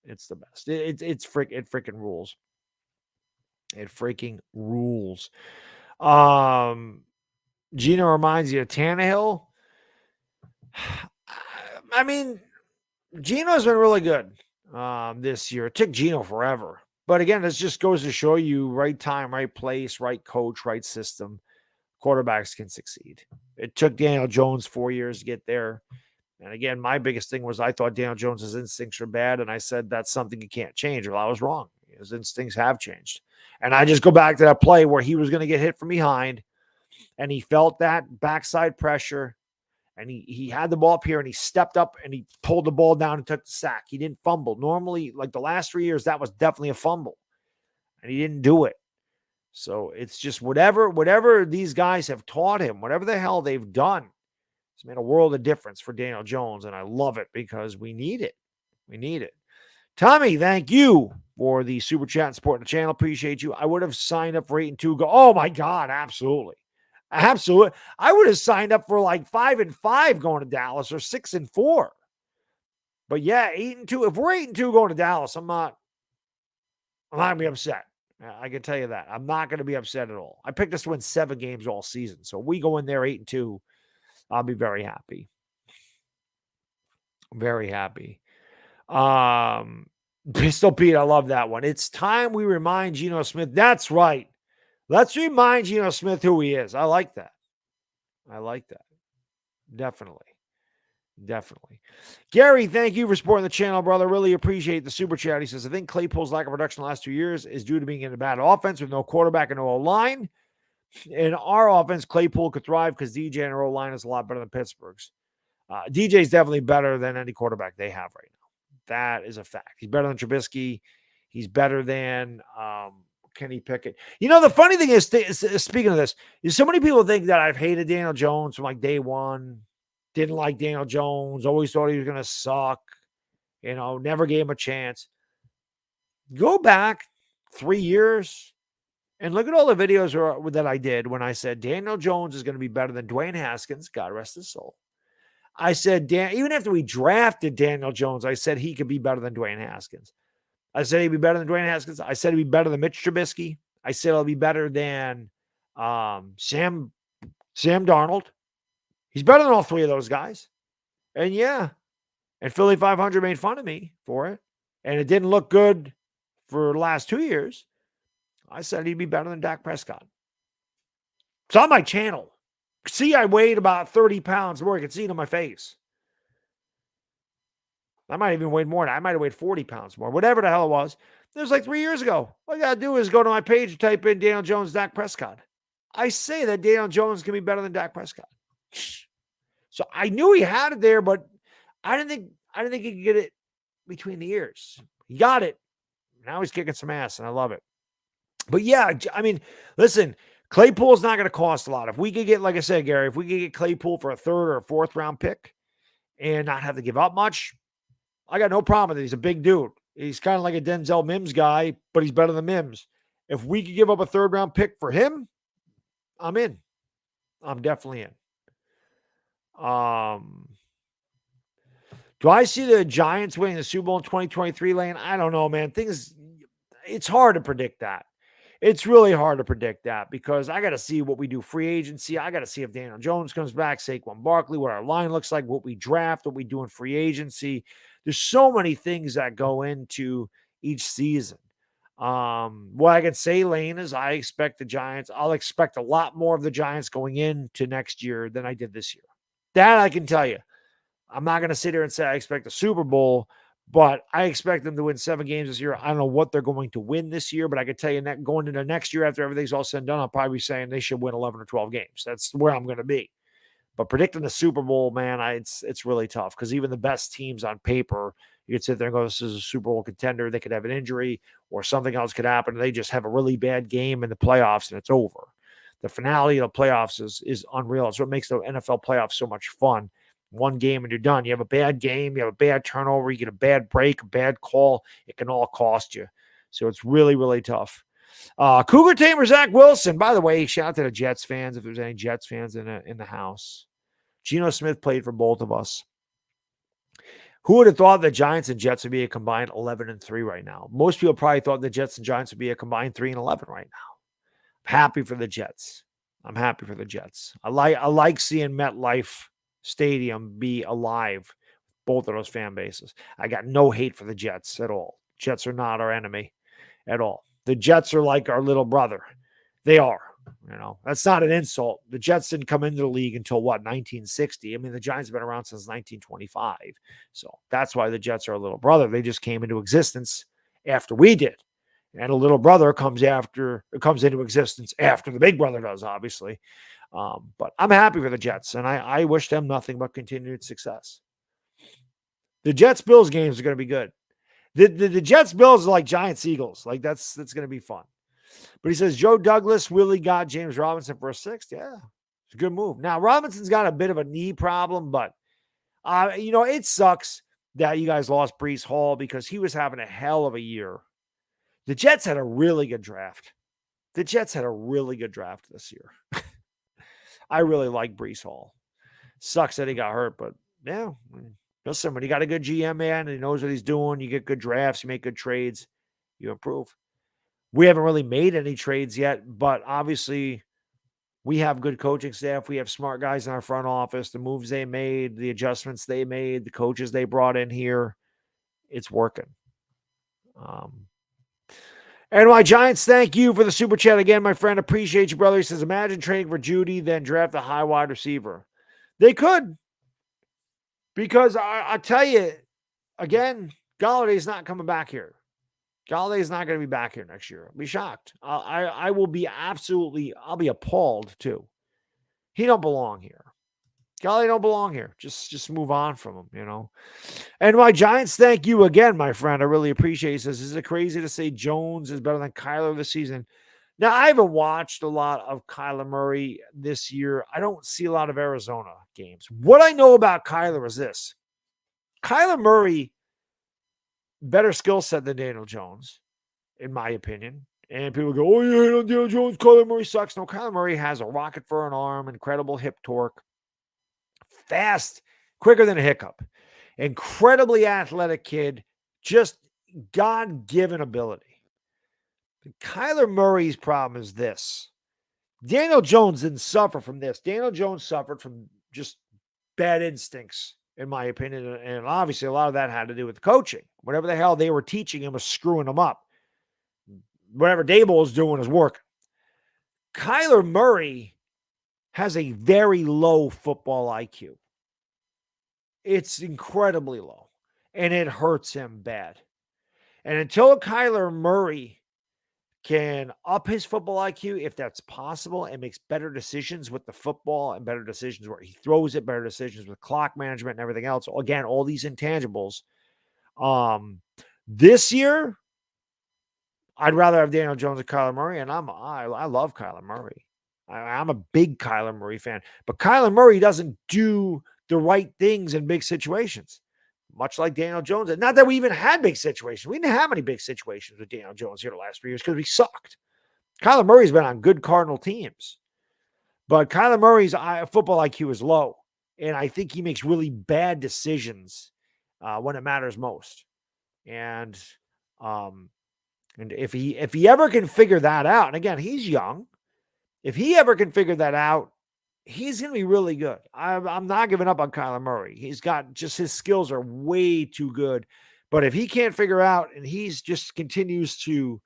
It's the best. It freaking rules. It freaking rules. Gino reminds you of Tannehill. I mean, Gino's been really good this year. It took Gino forever. But again, this just goes to show you right time, right place, right coach, right system. Quarterbacks can succeed. It took Daniel Jones 4 years to get there. And again, my biggest thing was I thought Daniel Jones' instincts are bad. And I said, that's something you can't change. Well, I was wrong. His instincts have changed. And I just go back to that play where he was going to get hit from behind. And he felt that backside pressure. And he had the ball up here and he stepped up and he pulled the ball down and took the sack. He didn't fumble. Normally, like the last 3 years, that was definitely a fumble. And he didn't do it. So it's just whatever these guys have taught him, whatever the hell they've done, it's made a world of difference for Daniel Jones. And I love it because we need it. We need it. Tommy, thank you for the super chat and supporting the channel. Appreciate you. I would have signed up for 8-2. Oh my God, absolutely. Absolutely. I would have signed up for like 5-5 going to Dallas or 6-4. But yeah, 8-2. If we're 8-2 going to Dallas, I'm not going to be upset. I can tell you that. I'm not going to be upset at all. I picked us to win 7 games all season. So if we go in there 8-2, I'll be very happy. Very happy. Pistol Pete, I love that one. It's time we remind Geno Smith. That's right. Let's remind Geno Smith who he is. I like that. I like that. Definitely. Definitely. Gary, thank you for supporting the channel, brother. Really appreciate the super chat. He says, I think Claypool's lack of production the last 2 years is due to being in a bad offense with no quarterback and no O-line. In our offense, Claypool could thrive because DJ and our O-line is a lot better than Pittsburgh's. DJ's definitely better than any quarterback they have right now. That is a fact. He's better than Trubisky. He's better than Kenny Pickett. You know, the funny thing is, speaking of this, is so many people think that I've hated Daniel Jones from like day one. Didn't like Daniel Jones. Always thought he was going to suck. You know, never gave him a chance. Go back 3 years and look at all the videos that I did when I said Daniel Jones is going to be better than Dwayne Haskins. God rest his soul. I said, even after we drafted Daniel Jones, I said he could be better than Dwayne Haskins. I said he'd be better than Dwayne Haskins. I said he'd be better than Mitch Trubisky. I said he'll be better than Sam Darnold. He's better than all 3 of those guys. And yeah, and Philly 500 made fun of me for it. And it didn't look good for the last 2 years. I said he'd be better than Dak Prescott. It's on my channel. See, I weighed about 30 pounds more. You can see it on my face. I might even weighed more than that. I might have weighed 40 pounds more. Whatever the hell it was. It was like 3 years ago. All you got to do is go to my page and type in Daniel Jones, Dak Prescott. I say that Daniel Jones can be better than Dak Prescott. So I knew he had it there, but I didn't think he could get it between the ears. He got it. Now he's kicking some ass, and I love it. But yeah, I mean, listen, Claypool's not going to cost a lot. If we could get, like I said, Gary, if we could get Claypool for a 3rd or a 4th round pick and not have to give up much, I got no problem with it. He's a big dude. He's kind of like a Denzel Mims guy, but he's better than Mims. If we could give up a 3rd round pick for him, I'm in. I'm definitely in. Do I see the Giants winning the Super Bowl in 2023, Lane? I don't know, man. It's hard to predict that. It's really hard to predict that because I got to see what we do free agency. I got to see if Daniel Jones comes back, Saquon Barkley, what our line looks like, what we draft, what we do in free agency. There's so many things that go into each season. What I can say, Lane, is I expect I'll expect a lot more of the Giants going into next year than I did this year. That I can tell you. I'm not going to sit here and say I expect a Super Bowl, but I expect them to win 7 games this year. I don't know what they're going to win this year, but I can tell you that going into next year after everything's all said and done, I'll probably be saying they should win 11 or 12 games. That's where I'm going to be. But predicting the Super Bowl, man, it's really tough because even the best teams on paper, you could sit there and go, this is a Super Bowl contender. They could have an injury or something else could happen. They just have a really bad game in the playoffs and it's over. The finale of the playoffs is unreal. It's what makes the NFL playoffs so much fun. One game and you're done. You have a bad game, you have a bad turnover, you get a bad break, a bad call. It can all cost you. So it's really, really tough. Cougar Tamer Zach Wilson. By the way, shout out to the Jets fans if there's any Jets fans in the house. Geno Smith played for both of us. Who would have thought the Giants and Jets would be a combined 11-3 right now? Most people probably thought the Jets and Giants would be a combined 3-11 right now. I'm happy for the Jets. I'm happy for the Jets. I like seeing MetLife Stadium be alive, both of those fan bases. I got no hate for the Jets at all. Jets are not our enemy at all. The Jets are like our little brother. They are. That's not an insult. The Jets didn't come into the league until 1960. I mean, the Giants have been around since 1925. So that's why the Jets are a little brother. They just came into existence after we did. And a little brother comes into existence after the big brother does, obviously. But I'm happy for the Jets, and I wish them nothing but continued success. The Jets-Bills games are going to be good. The Jets-Bills are like Giants-Eagles. Like, that's going to be fun. But he says, Joe Douglas really got James Robinson for a 6th. Yeah, it's a good move. Now, Robinson's got a bit of a knee problem, but, it sucks that you guys lost Breece Hall because he was having a hell of a year. The Jets had a really good draft. This year. I really like Breece Hall. Sucks that he got hurt, but yeah. Listen, when you got a good GM, man, and he knows what he's doing, you get good drafts, you make good trades, you improve. We haven't really made any trades yet, but obviously we have good coaching staff. We have smart guys in our front office. The moves they made, the adjustments they made, the coaches they brought in here, it's working. NY Giants, thank you for the super chat again, my friend. Appreciate you, brother. He says, imagine trading for Judy, then draft a high wide receiver. They could. Because I tell you, again, Galladay's not coming back here. Galladay's not going to be back here next year. I'll be shocked. I will be I'll be appalled too. He don't belong here. Golladay don't belong here. Just move on from him, And my Giants, thank you again, my friend. I really appreciate it. He says, is it crazy to say Jones is better than Kyler this season? Now, I haven't watched a lot of Kyler Murray this year. I don't see a lot of Arizona games. What I know about Kyler is this. Kyler Murray, better skill set than Daniel Jones, in my opinion. And people go, oh, yeah, Daniel Jones, Kyler Murray sucks. No, Kyler Murray has a rocket for an arm, incredible hip torque, fast, quicker than a hiccup, incredibly athletic kid, just God-given ability. Kyler Murray's problem is this. Daniel Jones didn't suffer from this. Daniel Jones suffered from just bad instincts, in my opinion. And obviously, a lot of that had to do with coaching. Whatever the hell they were teaching him was screwing him up. Whatever Dable was doing is working. Kyler Murray has a very low football IQ. It's incredibly low. And it hurts him bad. And until Kyler Murray can up his football IQ, if that's possible, and makes better decisions with the football and better decisions where he throws it, better decisions with clock management and everything else. Again, all these intangibles. This year, I'd rather have Daniel Jones and Kyler Murray, and I love Kyler Murray. I'm a big Kyler Murray fan, but Kyler Murray doesn't do the right things in big situations, much like Daniel Jones. Not that we even had big situations. We didn't have any big situations with Daniel Jones here the last 3 years because we sucked. Kyler Murray's been on good Cardinal teams, but Kyler Murray's football IQ is low, and I think he makes really bad decisions when it matters most. And if he ever can figure that out, and again, he's young, if he ever can figure that out, he's going to be really good. I'm not giving up on Kyler Murray. He's got just his skills are way too good. But if he can't figure out and he's just continues to,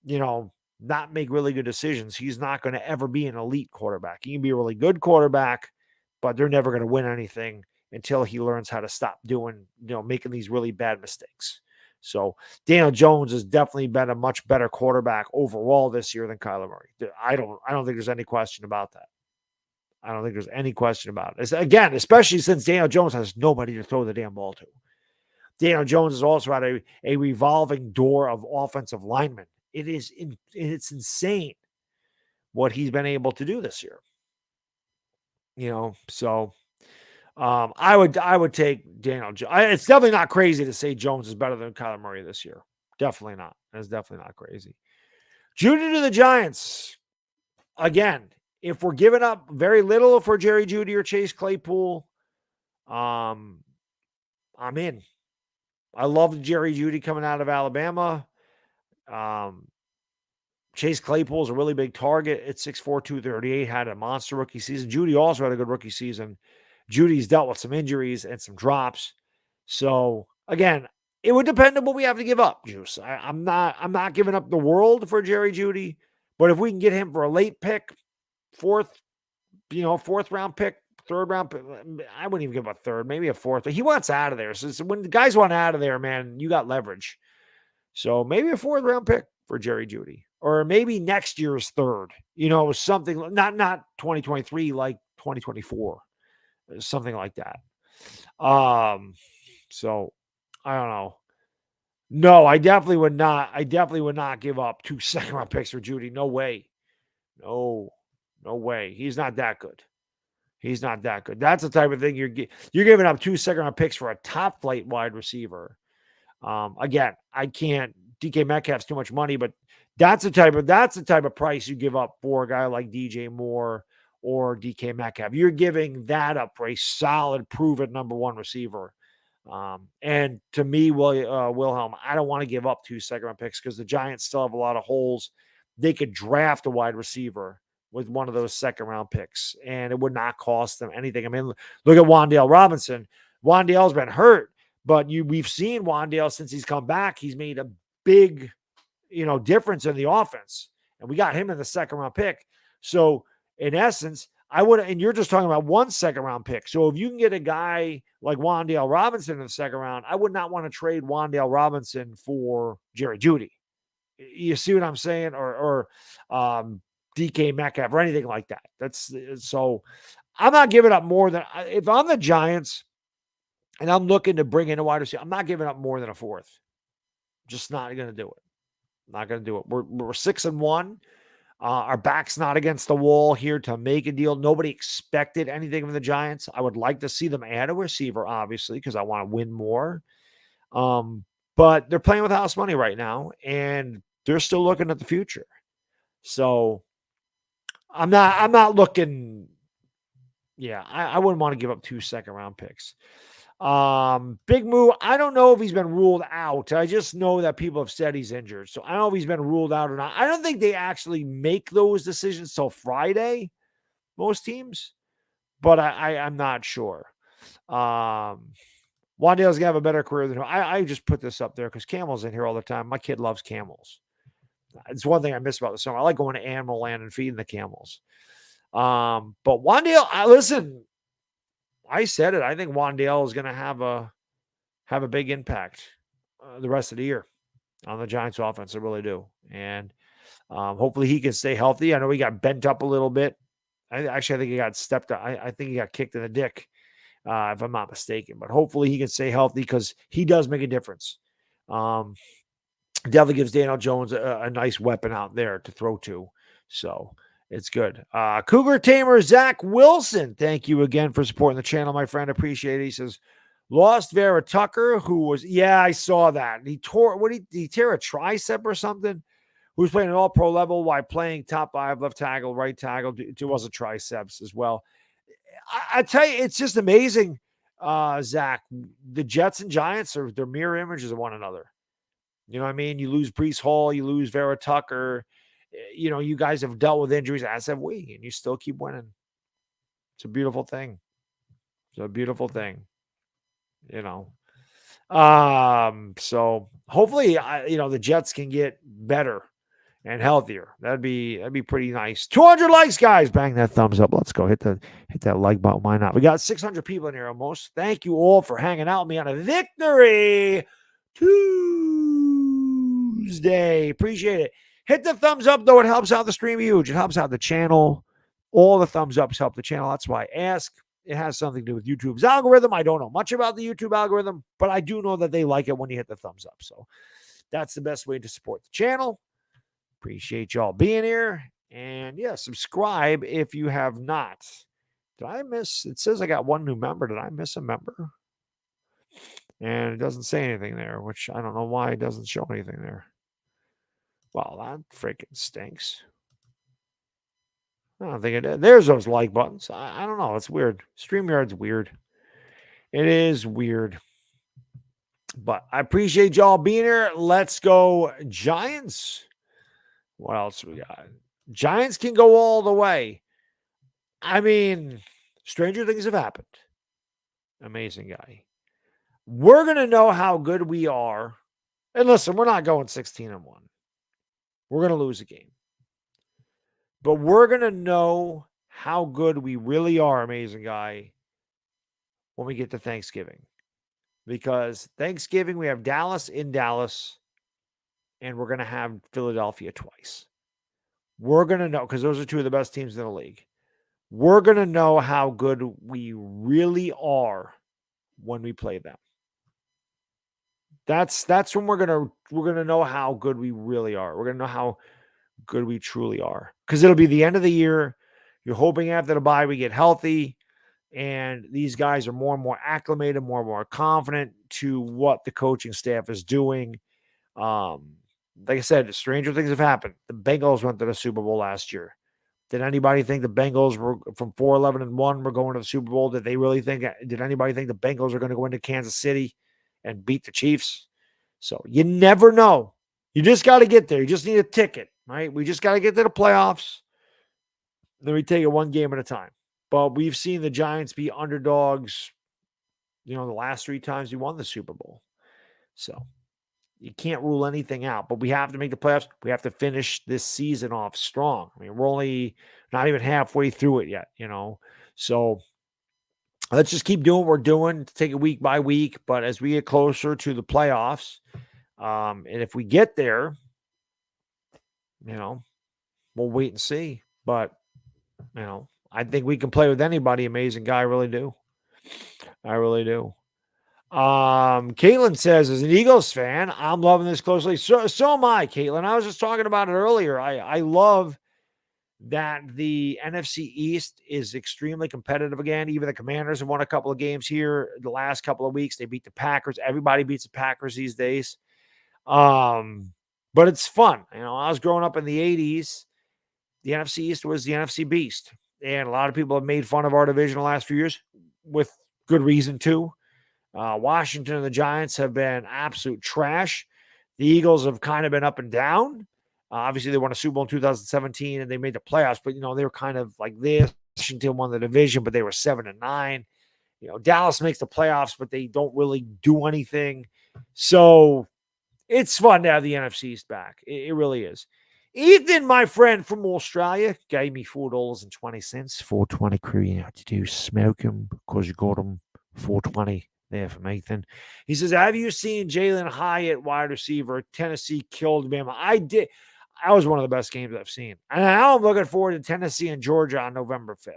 not make really good decisions, he's not going to ever be an elite quarterback. He can be a really good quarterback, but they're never going to win anything until he learns how to stop doing, making these really bad mistakes. So Daniel Jones has definitely been a much better quarterback overall this year than Kyler Murray. I don't think there's any question about that. I don't think there's any question about it. Again, especially since Daniel Jones has nobody to throw the damn ball to. Daniel Jones has also had a revolving door of offensive linemen. It's insane what he's been able to do this year. So I would take Daniel Jones. It's definitely not crazy to say Jones is better than Kyler Murray this year. Definitely not. That's definitely not crazy. Judy to the Giants. Again, if we're giving up very little for Jerry Judy or Chase Claypool, I'm in. I love Jerry Judy coming out of Alabama. Chase Claypool is a really big target at 6'4", 238, had a monster rookie season. Judy also had a good rookie season. Judy's dealt with some injuries and some drops. So, again, it would depend on what we have to give up, Juice. I'm not giving up the world for Jerry Judy, but if we can get him for a late pick, fourth round pick, third round pick, I wouldn't even give up a third, maybe a fourth. But he wants out of there. So when the guys want out of there, man, you got leverage. So maybe a fourth round pick for Jerry Judy, or maybe next year's third. Something not 2023, like 2024, something like that. So I don't know. No, I definitely would not. I definitely would not give up 2 second-round picks for Judy. No way. No way. He's not that good. He's not that good. That's the type of thing you're giving up 2 second-round picks for a top flight wide receiver. Again, I can't. DK Metcalf's too much money, but that's the type of price you give up for a guy like DJ Moore or DK Metcalf. You're giving that up for a solid, proven number one receiver. And to me, Wilhelm, I don't want to give up 2 second-round picks because the Giants still have a lot of holes. They could draft a wide receiver with one of those second-round picks, and it would not cost them anything. I mean, look at Wan'Dale Robinson. Wan'Dale's been hurt, but we've seen Wan'Dale since he's come back. He's made a big, difference in the offense, and we got him in the second-round pick. So, in essence, I would, and you're just talking about 1 second-round pick. So if you can get a guy like Wan'Dale Robinson in the second round, I would not want to trade Wan'Dale Robinson for Jerry Judy. You see what I'm saying? Or DK Metcalf or anything like that. So I'm not giving up more than, if I'm the Giants and I'm looking to bring in a wide receiver, I'm not giving up more than a fourth. Just not going to do it. Not going to do it. We're 6-1. Our back's not against the wall here to make a deal. Nobody expected anything from the Giants. I would like to see them add a receiver, obviously, because I want to win more. But they're playing with house money right now, and they're still looking at the future. So I'm not looking. Yeah, I wouldn't want to give up 2 second-round picks. Big Moo, I don't know if he's been ruled out. I just know that people have said he's injured. So I don't know if he's been ruled out or not. I don't think they actually make those decisions till Friday, most teams, but I'm not sure. Wan'Dale's going to have a better career than him. I just put this up there because Camel's in here all the time. My kid loves camels. It's one thing I miss about the summer. I like going to Animal Land and feeding the camels. But Wan'Dale, listen, I said it. I think Wan'Dale is going to have a big impact the rest of the year on the Giants offense. I really do. And hopefully he can stay healthy. I know he got bent up a little bit. I think he got stepped up. I think he got kicked in the dick, if I'm not mistaken. But hopefully he can stay healthy because he does make a difference. Definitely gives Daniel Jones a nice weapon out there to throw to. So it's good. Cougar Tamer Zach Wilson. Thank you again for supporting the channel, my friend. Appreciate it. He says, lost Vera Tucker, who was, I saw that. He tore, did he tear a tricep or something? Who was playing at all pro level while playing top 5, left tackle, right tackle. It was a triceps as well. I tell you, it's just amazing, Zach. The Jets and Giants they're mirror images of one another. You know what I mean? You lose Breece Hall, you lose Vera Tucker. You guys have dealt with injuries, as have we, and you still keep winning. It's a beautiful thing. It's a beautiful thing. So hopefully, the Jets can get better and healthier. That'd be pretty nice. 200 likes, guys. Bang that thumbs up. Let's go. Hit that like button. Why not? We got 600 people in here almost. Thank you all for hanging out with me on a Victory Tuesday. Appreciate it. Hit the thumbs up, though. It helps out the stream huge. It helps out the channel. All the thumbs ups help the channel. That's why I ask. It has something to do with YouTube's algorithm. I don't know much about the YouTube algorithm, but I do know that they like it when you hit the thumbs up. So that's the best way to support the channel. Appreciate y'all being here. And yeah, subscribe if you have not. Did I miss? It says I got one new member. Did I miss a member? And it doesn't say anything there, which I don't know why it doesn't show anything there. Well, that freaking stinks. I don't think it did. There's those like buttons. I don't know. It's weird. StreamYard's weird. It is weird. But I appreciate y'all being here. Let's go Giants. What else we got? Giants can go all the way. I mean, stranger things have happened. Amazing guy. We're going to know how good we are. And listen, we're not going 16-1. We're going to lose a game. But we're going to know how good we really are, amazing guy, when we get to Thanksgiving. Because Thanksgiving, we have Dallas in Dallas, and we're going to have Philadelphia twice. We're going to know, because those are two of the best teams in the league. We're going to know how good we really are when we play them. That's when we're going to know how good we really are. We're going to know how good we truly are. Because it'll be the end of the year. You're hoping after the bye we get healthy. And these guys are more and more acclimated, more and more confident to what the coaching staff is doing. Like I said, stranger things have happened. The Bengals went to the Super Bowl last year. Did anybody think the Bengals were from 4-11-1 were going to the Super Bowl? Did anybody think the Bengals are going to go into Kansas City and beat the Chiefs? So you never know. You just got to get there. You just need a ticket, right? We just got to get to the playoffs. Then we take it one game at a time. But we've seen the Giants be underdogs, the last 3 times we won the Super Bowl. So you can't rule anything out, but we have to make the playoffs. We have to finish this season off strong. I mean, we're only not even halfway through it yet, So let's just keep doing what we're doing, take it week by week. But as we get closer to the playoffs, and if we get there, we'll wait and see. But, I think we can play with anybody. Amazing guy. I really do. Caitlin says, as an Eagles fan, I'm loving this closely. So am I, Caitlin. I was just talking about it earlier. I love that the NFC East is extremely competitive again. Even the Commanders have won a couple of games here the last couple of weeks. They beat the Packers. Everybody beats the Packers these days. But it's fun. I was growing up in the 80s. The NFC East was the NFC Beast. And a lot of people have made fun of our division the last few years with good reason, too. Washington and the Giants have been absolute trash. The Eagles have kind of been up and down. Obviously, they won a Super Bowl in 2017, and they made the playoffs. But, they were kind of like this. Washington won the division, but they were 7-9. Dallas makes the playoffs, but they don't really do anything. So it's fun to have the NFC East back. It really is. Ethan, my friend from Australia, gave me $4.20. $4.20 crew, you know what to do. Smoke him because you got him. $4.20 there from Ethan. He says, have you seen Jalen Hyatt, wide receiver? Tennessee killed Bama. I did. That was one of the best games I've seen. And now I'm looking forward to Tennessee and Georgia on November 5th.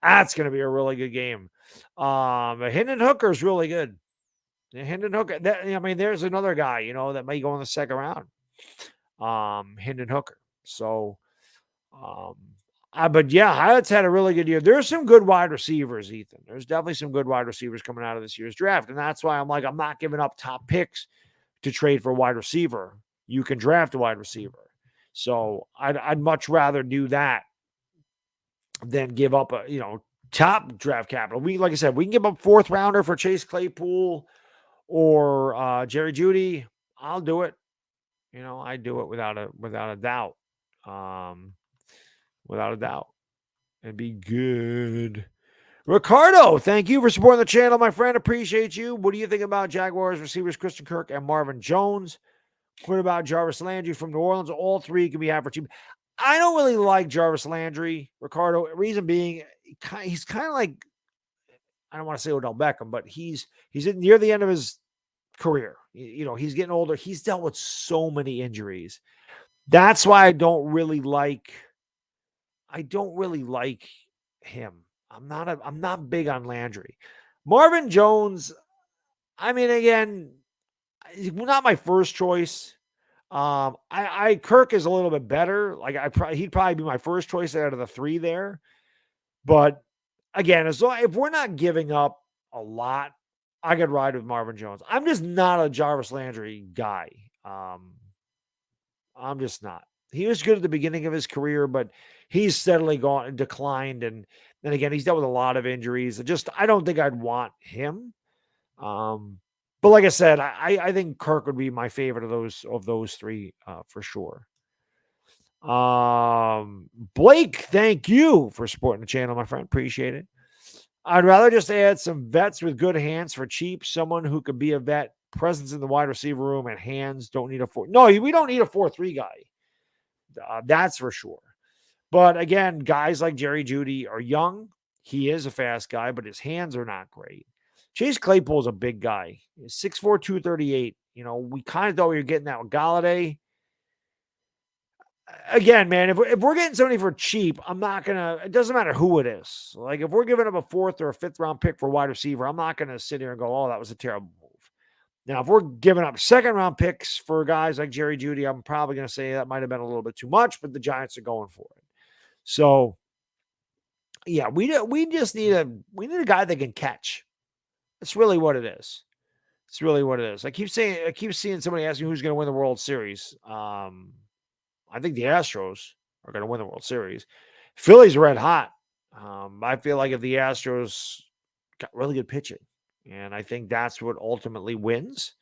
That's going to be a really good game. Hendon Hooker is really good. Hendon Hooker. There's another guy, that may go in the second round. Hendon Hooker. So, but yeah, Hyatt's had a really good year. There's some good wide receivers, Ethan. There's definitely some good wide receivers coming out of this year's draft. And that's why I'm not giving up top picks to trade for a wide receiver. You can draft a wide receiver. So I'd much rather do that than give up top draft capital. Like I said, we can give up 4th rounder for Chase Claypool or Jerry Judy. I'll do it. I do it without a doubt. Without a doubt. It'd be good. Ricardo, thank you for supporting the channel, my friend. Appreciate you. What do you think about Jaguars receivers Christian Kirk and Marvin Jones? What about Jarvis Landry from New Orleans? All three can be had for cheap. I don't really like Jarvis Landry, Ricardo. Reason being, he's kind of like, I don't want to say Odell Beckham, but he's near the end of his career. He's getting older. He's dealt with so many injuries. That's why I don't really like him. I'm not big on Landry. Marvin Jones, I mean, again, not my first choice. Kirk is a little bit better. Like he'd probably be my first choice out of the three there. But again, as long if we're not giving up a lot, I could ride with Marvin Jones. I'm just not a Jarvis Landry guy. I'm just not. He was good at the beginning of his career, but he's steadily gone and declined. And then again, he's dealt with a lot of injuries. I don't think I'd want him. But like I said, I think Kirk would be my favorite of those three for sure. Blake, thank you for supporting the channel, my friend. Appreciate it. I'd rather just add some vets with good hands for cheap. Someone who could be a vet, presence in the wide receiver room, and hands. Don't need a 4. No, we don't need a 4-3 guy. That's for sure. But again, guys like Jerry Judy are young. He is a fast guy, but his hands are not great. Chase Claypool is a big guy. He's 6'4", 238. We kind of thought we were getting that with Golladay. Again, man, if we're getting somebody for cheap, it doesn't matter who it is. Like if we're giving up a 4th or a 5th round pick for a wide receiver, I'm not going to sit here and go, oh, that was a terrible move. Now, if we're giving up 2nd round picks for guys like Jerry Judy, I'm probably going to say that might have been a little bit too much, but the Giants are going for it. So yeah, we just need a guy that can catch. That's really what it is. It's really what it is. I keep seeing somebody asking who's going to win the World Series. I think the Astros are going to win the World Series. Philly's red hot. I feel like if the Astros got really good pitching, and I think that's what ultimately wins.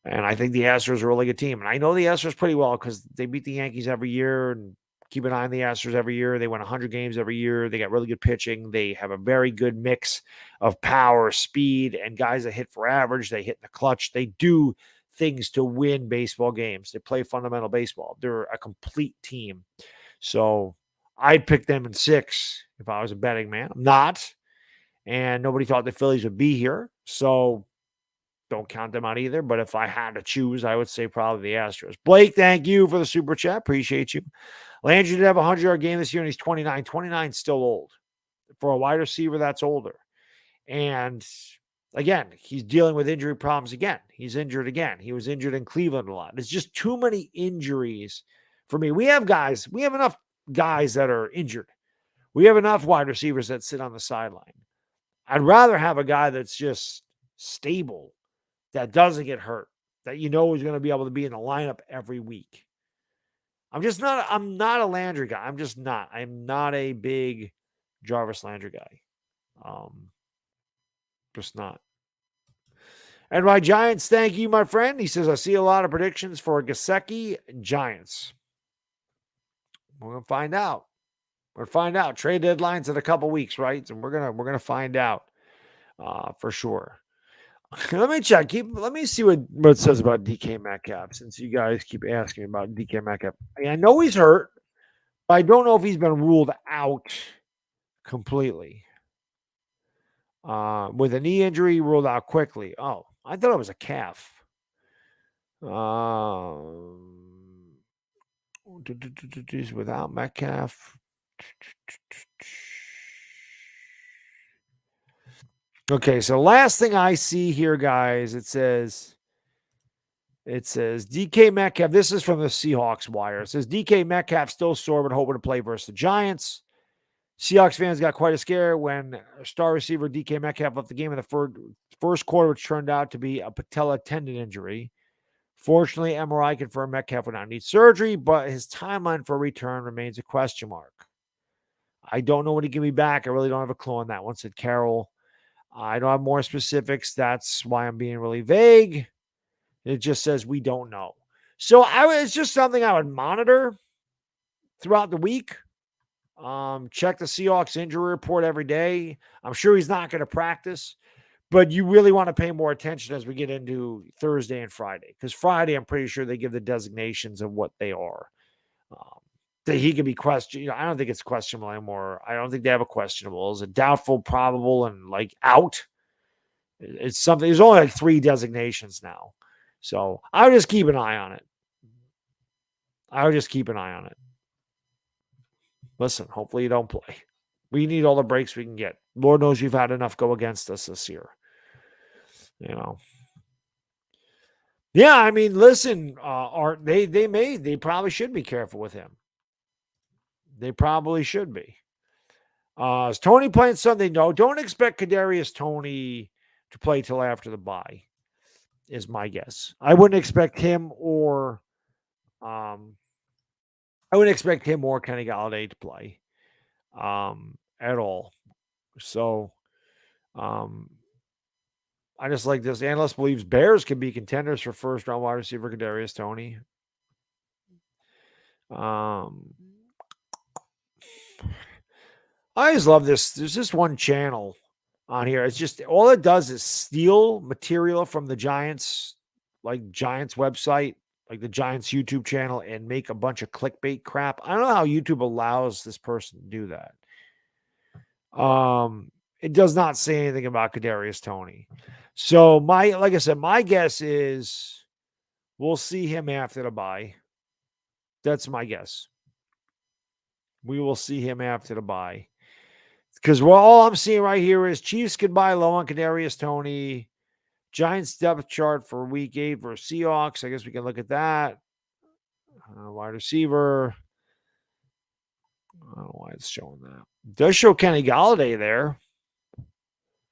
And I think the Astros are a really good team. And I know the Astros pretty well because they beat the Yankees every year and keep an eye on the Astros every year. They win 100 games every year. They got really good pitching. They have a very good mix of power, speed, and guys that hit for average. They hit in the clutch. They do things to win baseball games. They play fundamental baseball. They're a complete team. So I'd pick them in 6 if I was a betting man. I'm not. And nobody thought the Phillies would be here. So don't count them out either. But if I had to choose, I would say probably the Astros. Blake, thank you for the super chat. Appreciate you. Landry did have a 100-yard game this year, and he's 29. 29 is still old. For a wide receiver, that's older. And again, he's dealing with injury problems again. He's injured again. He was injured in Cleveland a lot. It's just too many injuries for me. We have enough guys that are injured. We have enough wide receivers that sit on the sideline. I'd rather have a guy that's just stable, that doesn't get hurt, that is going to be able to be in the lineup every week. I'm not a Landry guy. I'm just not. I'm not a big Jarvis Landry guy. Just not. And my Giants, thank you, my friend. He says, I see a lot of predictions for Gesicki Giants. We're going to find out. Trade deadline's in a couple weeks, right? And we're gonna find out for sure. Let me check. Let me see what it says about DK Metcalf, since you guys keep asking about DK Metcalf. I know he's hurt, but I don't know if he's been ruled out completely. With a knee injury, ruled out quickly. Oh, I thought it was a calf. Without Metcalf. Okay, so last thing I see here, guys, it says DK Metcalf. This is from the Seahawks wire. It says DK Metcalf still sore but hoping to play versus the Giants. Seahawks fans got quite a scare when star receiver DK Metcalf left the game in the first quarter, which turned out to be a patella tendon injury. Fortunately, MRI confirmed Metcalf would not need surgery, but his timeline for return remains a question mark. I don't know when he can be back. I really don't have a clue on that one, said Carroll. I don't have more specifics. That's why I'm being really vague. It just says we don't know. So it's just something I would monitor throughout the week. Check the Seahawks injury report every day. I'm sure he's not going to practice, But you really want to pay more attention as we get into Thursday and Friday, because Friday, I'm pretty sure they give the designations of what they are. Um, that he could be questioned. I don't think it's questionable anymore. I don't think they have a questionable. It's a doubtful, probable, and like out. It's something. There's only like 3 designations now. So I would just keep an eye on it. Listen, hopefully you don't play. We need all the breaks we can get. Lord knows you've had enough go against us this year. Yeah, I mean, listen, Art, they probably should be careful with him. They probably should be. Is Tony playing Sunday? No, don't expect Kadarius Toney to play till after the bye, is my guess. I wouldn't expect him or Kenny Golladay to play at all. So I just like this. Analyst believes Bears can be contenders for first round wide receiver Kadarius Toney. I always love this. There's just one channel on here. It's just all it does is steal material from the Giants, like Giants website, like the Giants YouTube channel, and make a bunch of clickbait crap. I don't know how YouTube allows this person to do that. It does not say anything about Kadarius Toney. So like I said, my guess is we'll see him after the bye. That's my guess. We will see him after the bye. Because all I'm seeing right here is Chiefs could buy low on Kadarius Toney. Giants depth chart for week 8 versus Seahawks. I guess we can look at that. Wide receiver. I don't know why it's showing that. It does show Kenny Golladay there.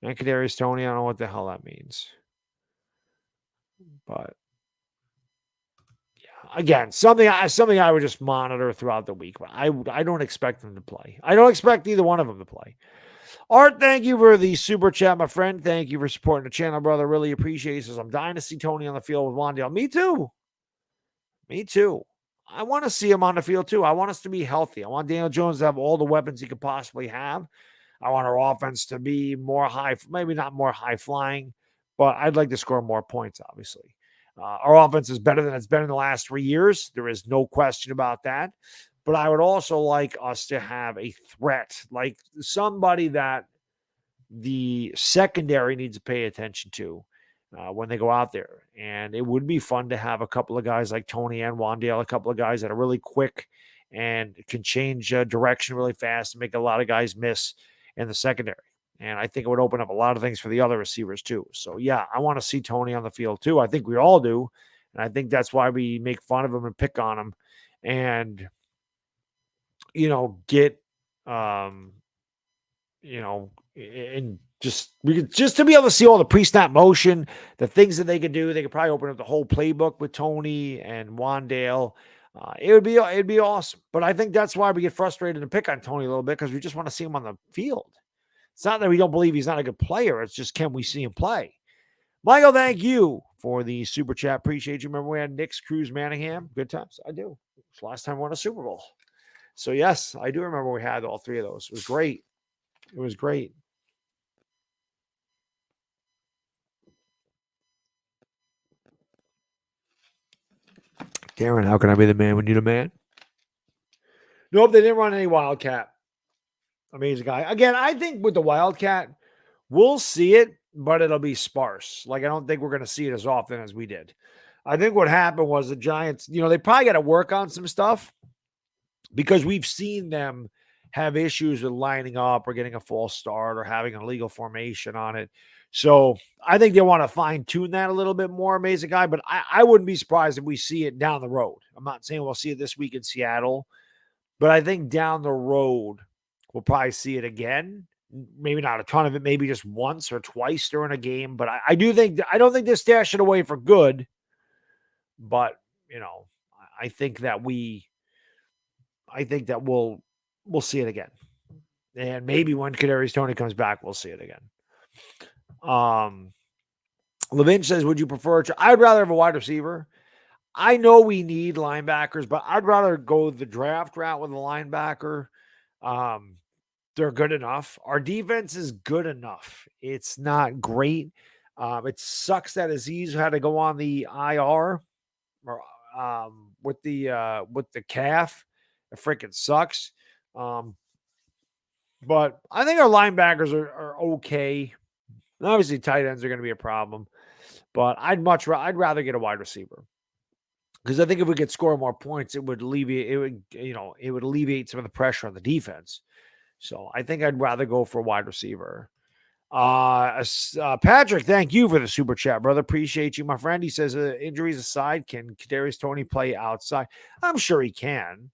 And Kadarius Toney. I don't know what the hell that means. But yeah, again, something I would just monitor throughout the week. But I don't expect them to play. I don't expect either one of them to play. Art, thank you for the super chat, my friend. Thank you for supporting the channel, brother. Really appreciate it. Says, I'm dying to see Toney on the field with Wan'Dale. Me too. I want to see him on the field too. I want us to be healthy. I want Daniel Jones to have all the weapons he could possibly have. I want our offense to be more high, maybe not more high flying, but I'd like to score more points, obviously. Our offense is better than it's been in the last 3 years. There is no question about that. But I would also like us to have a threat, like somebody that the secondary needs to pay attention to when they go out there. And it would be fun to have a couple of guys like Toney and Wan'Dale, a couple of guys that are really quick and can change direction really fast and make a lot of guys miss in the secondary. And I think it would open up a lot of things for the other receivers too. So, yeah, I want to see Toney on the field too. I think we all do. And I think that's why we make fun of him and pick on him. And get, and just to be able to see all the pre-snap motion, the things that they could do. They could probably open up the whole playbook with Toney and Wan'Dale. It'd be awesome. But I think that's why we get frustrated and pick on Toney a little bit, because we just want to see him on the field. It's not that we don't believe he's not a good player. It's just, can we see him play? Michael, thank you for the super chat. Appreciate you. Remember we had Knicks, Cruz, Manningham? Good times. I do. It's the last time we won a Super Bowl. So, yes, I do remember we had all 3 of those. It was great. Darren, how can I be the man when you're the man? Nope, they didn't run any Wildcat. Amazing guy. Again, I think with the Wildcat, we'll see it, but it'll be sparse. Like, I don't think we're going to see it as often as we did. I think what happened was the Giants, they probably got to work on some stuff, because we've seen them have issues with lining up or getting a false start or having an illegal formation on it. So I think they want to fine tune that a little bit more, amazing guy, but I wouldn't be surprised if we see it down the road. I'm not saying we'll see it this week in Seattle, but I think down the road, we'll probably see it again. Maybe not a ton of it, maybe just once or twice during a game. But I don't think they're stashing it away for good. But, I think that we'll see it again. And maybe when Kadarius Toney comes back, we'll see it again. Levin says, would you prefer? I'd rather have a wide receiver. I know we need linebackers, but I'd rather go the draft route with a linebacker. they're good enough. Our defense is good enough. It's not great. It sucks that Aziz had to go on the IR or with the calf. It freaking sucks. But I think our linebackers are okay. Obviously, tight ends are going to be a problem. But I'd rather get a wide receiver. Because I think if we could score more points, it would alleviate some of the pressure on the defense. So I think I'd rather go for a wide receiver. Patrick, thank you for the super chat, brother. Appreciate you, my friend. He says, injuries aside, can Kadarius Toney play outside? I'm sure he can.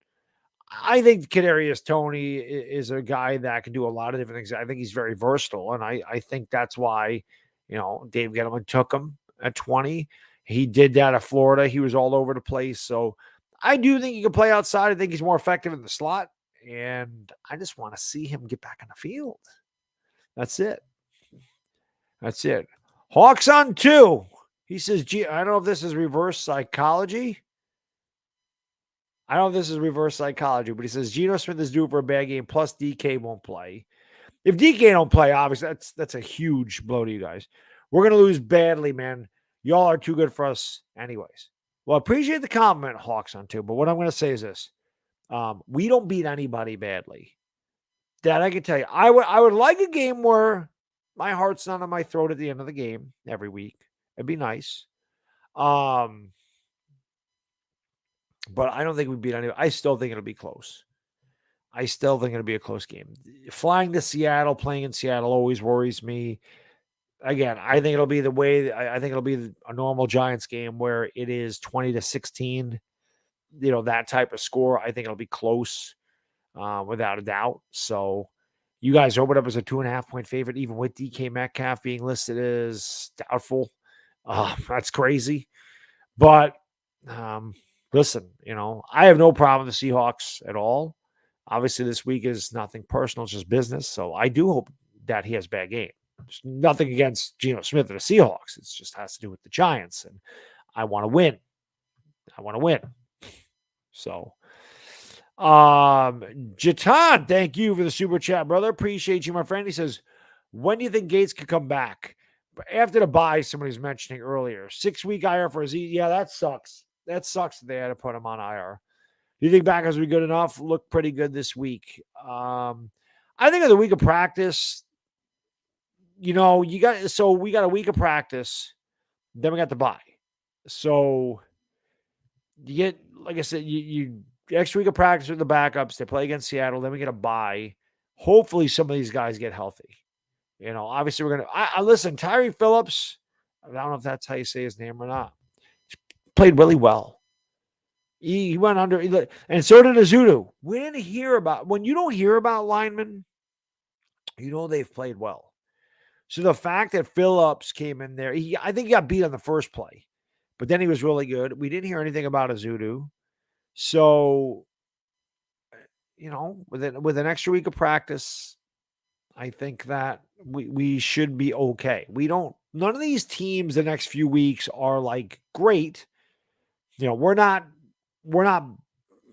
I think Kadarius Toney is a guy that can do a lot of different things. I think he's very versatile, and I think that's why, Dave Gettleman took him at 20. He did that at Florida. He was all over the place. So I do think he can play outside. I think he's more effective in the slot, and I just want to see him get back on the field. That's it. That's it. Hawks on 2. He says, I don't know if this is reverse psychology. But he says Geno Smith is due for a bad game, plus DK won't play. If DK don't play, obviously, that's a huge blow to you guys. We're going to lose badly, man. Y'all are too good for us anyways. Well, I appreciate the compliment, Hawks on 2, but what I'm going to say is this. We don't beat anybody badly. That I can tell you. I would like a game where my heart's not on my throat at the end of the game every week. It'd be nice. But I don't think we beat anybody. I still think it'll be close. I still think it'll be a close game. Flying to Seattle, playing in Seattle always worries me. Again, I think it'll be I think it'll be a normal Giants game where it is 20-16. That type of score. I think it'll be close, without a doubt. So you guys opened up as a 2.5-point favorite, even with DK Metcalf being listed as doubtful. That's crazy. But listen, I have no problem with the Seahawks at all. Obviously, this week is nothing personal, it's just business. So I do hope that he has a bad game. There's nothing against Geno Smith and the Seahawks. It just has to do with the Giants. And I want to win. So, Jatan, thank you for the super chat, brother. Appreciate you, my friend. He says, when do you think Gates could come back? After the bye, somebody was mentioning earlier. 6-week IR for Aziz. Yeah, that sucks. That sucks that they had to put him on IR. Do you think Backers will be good enough? Look pretty good this week. I think of the week of practice, we got a week of practice, then we got the bye. So you get, like I said, you extra week of practice with the backups. They play against Seattle, then we get a bye. Hopefully some of these guys get healthy. Obviously we're going to, I listen, Tyree Phillips, I don't know if that's how you say his name or not. He played really well. He went under, and so did Azudu. We didn't hear about, when you don't hear about linemen, they've played well. So the fact that Phillips came in there, I think he got beat on the first play, but then he was really good. We didn't hear anything about Azudu. So, with an extra week of practice, I think that we should be okay. None of these teams the next few weeks are like great. We're not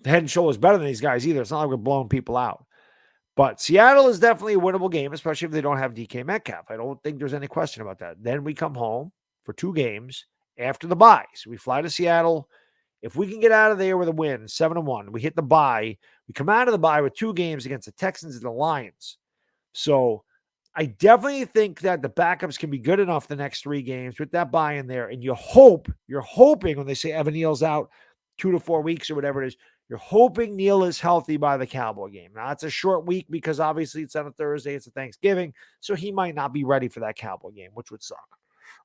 head and shoulders better than these guys either. It's not like we're blowing people out. But Seattle is definitely a winnable game, especially if they don't have DK Metcalf. I don't think there's any question about that. Then we come home for 2 games after the bye. So we fly to Seattle. If we can get out of there with a win, 7-1, we hit the bye. We come out of the bye with 2 games against the Texans and the Lions. So I definitely think that the backups can be good enough the next 3 games with that bye in there. And you're hoping when they say Evan Neal's out 2 to 4 weeks or whatever it is, you're hoping Neal is healthy by the Cowboy game. Now, it's a short week because obviously it's on a Thursday. It's a Thanksgiving. So he might not be ready for that Cowboy game, which would suck.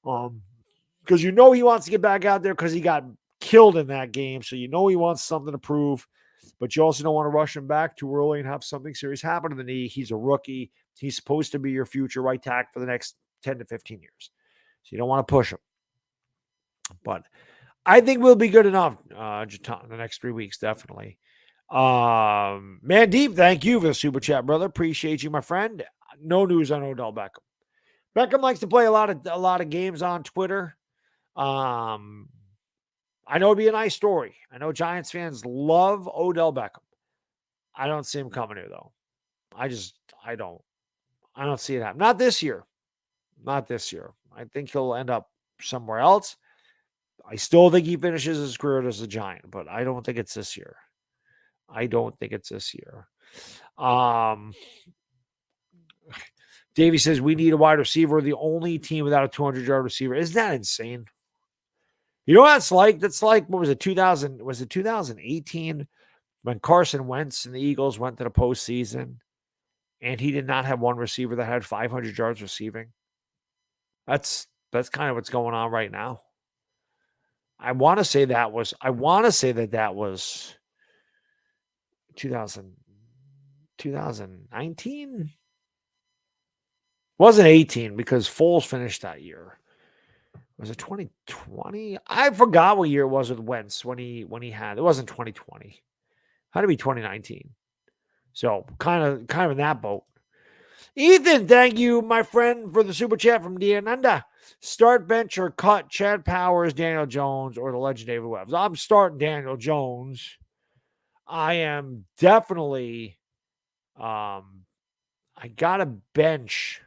Because he wants to get back out there because he got killed in that game. So he wants something to prove. But you also don't want to rush him back too early and have something serious happen to the knee. He's a rookie. He's supposed to be your future right tackle for the next 10 to 15 years. So you don't want to push him. But I think we'll be good enough, Jatan, the next 3 weeks, definitely. Mandeep, thank you for the super chat, brother. Appreciate you, my friend. No news on Odell Beckham. Beckham likes to play a lot of games on Twitter. I know it'd be a nice story. I know Giants fans love Odell Beckham. I don't see him coming here, though. I don't see it happen. Not this year. Not this year. I think he'll end up somewhere else. I still think he finishes his career as a Giant, but I don't think it's this year. I don't think it's this year. Davey says we need a wide receiver. The only team without a 200-yard receiver. Isn't that insane? You know what that's like? That's like, what was it, 2018 when Carson Wentz and the Eagles went to the postseason and he did not have one receiver that had 500 yards receiving. That's kind of what's going on right now. I want to say that was 2019. Wasn't 18 because Foles finished that year. Was it 2020? I forgot what year it was with Wentz when he had. It wasn't 2020. Had to be 2019. So kind of in that boat. Ethan, thank you, my friend, for the super chat from Diananda. Start, bench, or cut Chad Powers, Daniel Jones, or the legend David Webb. I'm starting Daniel Jones. I am definitely I gotta bench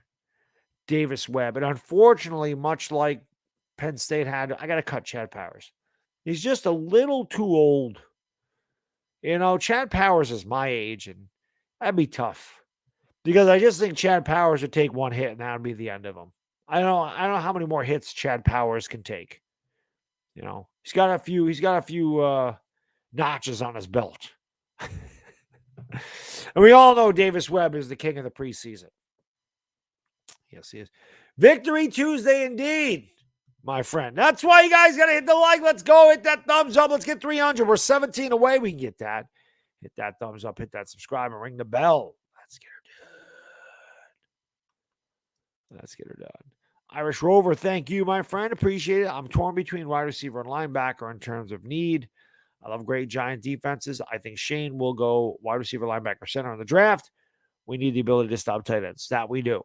Davis Webb. And unfortunately, much like Penn State had, I gotta cut Chad Powers. He's just a little too old. You know, Chad Powers is my age, and that'd be tough. Because I just think Chad Powers would take one hit and that would be the end of him. I don't know how many more hits Chad Powers can take. You know, he's got a few notches on his belt. And we all know Davis Webb is the king of the preseason. Yes, he is. Victory Tuesday indeed, my friend. That's why you guys got to hit the like. Let's go. Hit that thumbs up. Let's get 300. We're 17 away. We can get that. Hit that thumbs up. Hit that subscribe and ring the bell. Let's get her done. Irish Rover, thank you, my friend. Appreciate it. I'm torn between wide receiver and linebacker in terms of need. I love great Giant defenses. I think Shane will go wide receiver, linebacker, center in the draft. We need the ability to stop tight ends. That we do.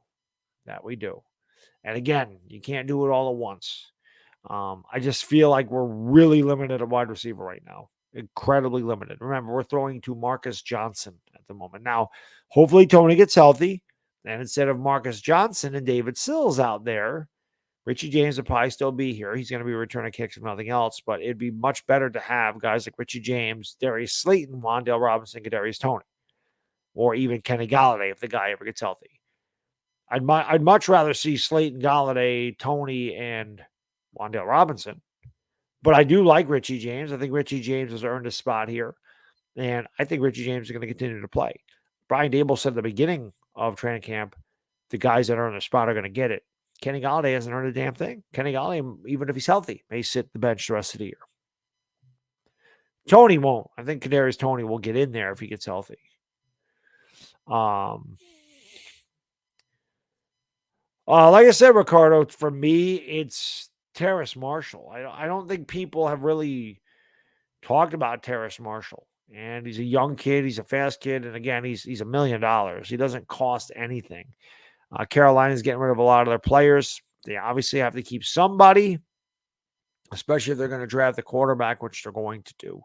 And again, you can't do it all at once. I just feel like we're really limited at wide receiver right now. Incredibly limited. Remember, we're throwing to Marcus Johnson at the moment. Now, hopefully Tony gets healthy. And instead of Marcus Johnson and David Sills out there, Richie James will probably still be here. He's going to be returning kicks if nothing else. But it'd be much better to have guys like Richie James, Darius Slayton, Wan'Dale Robinson, Kadarius Toney, or even Kenny Golladay if the guy ever gets healthy. I'd much rather see Slayton, Golladay, Toney, and Wan'Dale Robinson. But I do like Richie James. I think Richie James has earned a spot here. And I think Richie James is going to continue to play. Brian Dable said at the beginning of training camp, the guys that earn their spot are going to get it. Kenny Golladay hasn't earned a damn thing. Kenny Golladay, even if he's healthy, may sit the bench the rest of the year. Toney won't. I think Kadarius Toney will get in there if he gets healthy. Like I said, Ricardo, for me, it's Terrace Marshall. I don't think people have really talked about Terrace Marshall. And he's a young kid. He's a fast kid. And again, he's $1 million. He doesn't cost anything. Carolina's getting rid of a lot of their players. They obviously have to keep somebody, especially if they're going to draft the quarterback, which they're going to do.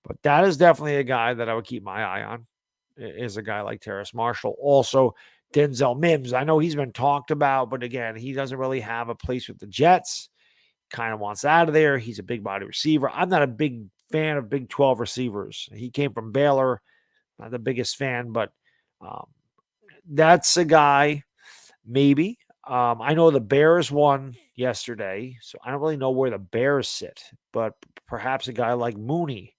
But that is definitely a guy that I would keep my eye on, is a guy like Terrace Marshall. Also, Denzel Mims. I know he's been talked about, but again, he doesn't really have a place with the Jets. Kind of wants out of there. He's a big body receiver. I'm not a big fan of Big 12 receivers. He came from Baylor. Not the biggest fan, but that's a guy, maybe. I know the Bears won yesterday, so I don't really know where the Bears sit, but perhaps a guy like Mooney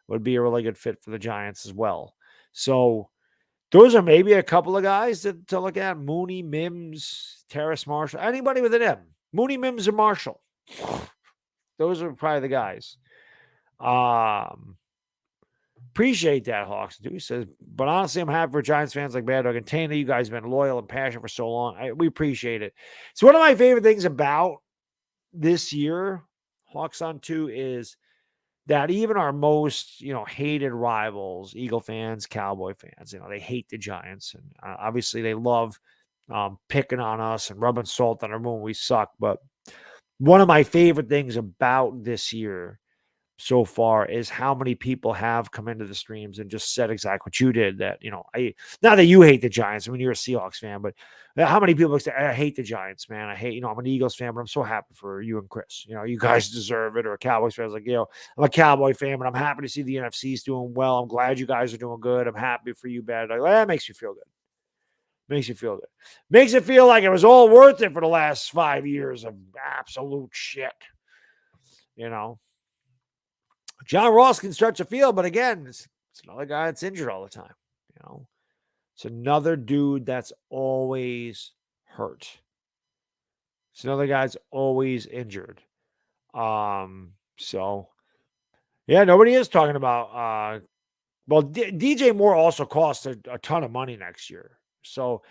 would be a really good fit for the Giants as well. So those are maybe a couple of guys to look at. Mooney, Mims, Terrace Marshall, anybody with an M. Mooney, Mims, and Marshall. Those are probably the guys. Appreciate that, Hawks. He says, but honestly, I'm happy for Giants fans like Baddog and Tana. You guys have been loyal and passionate for so long. We appreciate it. So one of my favorite things about this year, Hawks on 2, is that even our most, hated rivals, Eagle fans, Cowboy fans, they hate the Giants. And obviously they love picking on us and rubbing salt on our wound. We suck. But one of my favorite things about this year so far is how many people have come into the streams and just said exactly what you did. That, not that you hate the Giants. I mean, you're a Seahawks fan, but how many people say, I hate the Giants, man. I hate, I'm an Eagles fan, but I'm so happy for you and Chris. You guys deserve it. Or a Cowboys fan, like, I'm a Cowboy fan, but I'm happy to see the NFC East doing well. I'm glad you guys are doing good. I'm happy for you, bad. Like, that makes you feel good. Makes you feel good. Makes it feel like it was all worth it for the last 5 years of absolute shit. John Ross can stretch a field, but again, it's another guy that's injured all the time. It's another dude that's always hurt. It's another guy that's always injured. So yeah, nobody is talking about. Well, DJ Moore also costs a ton of money next year, so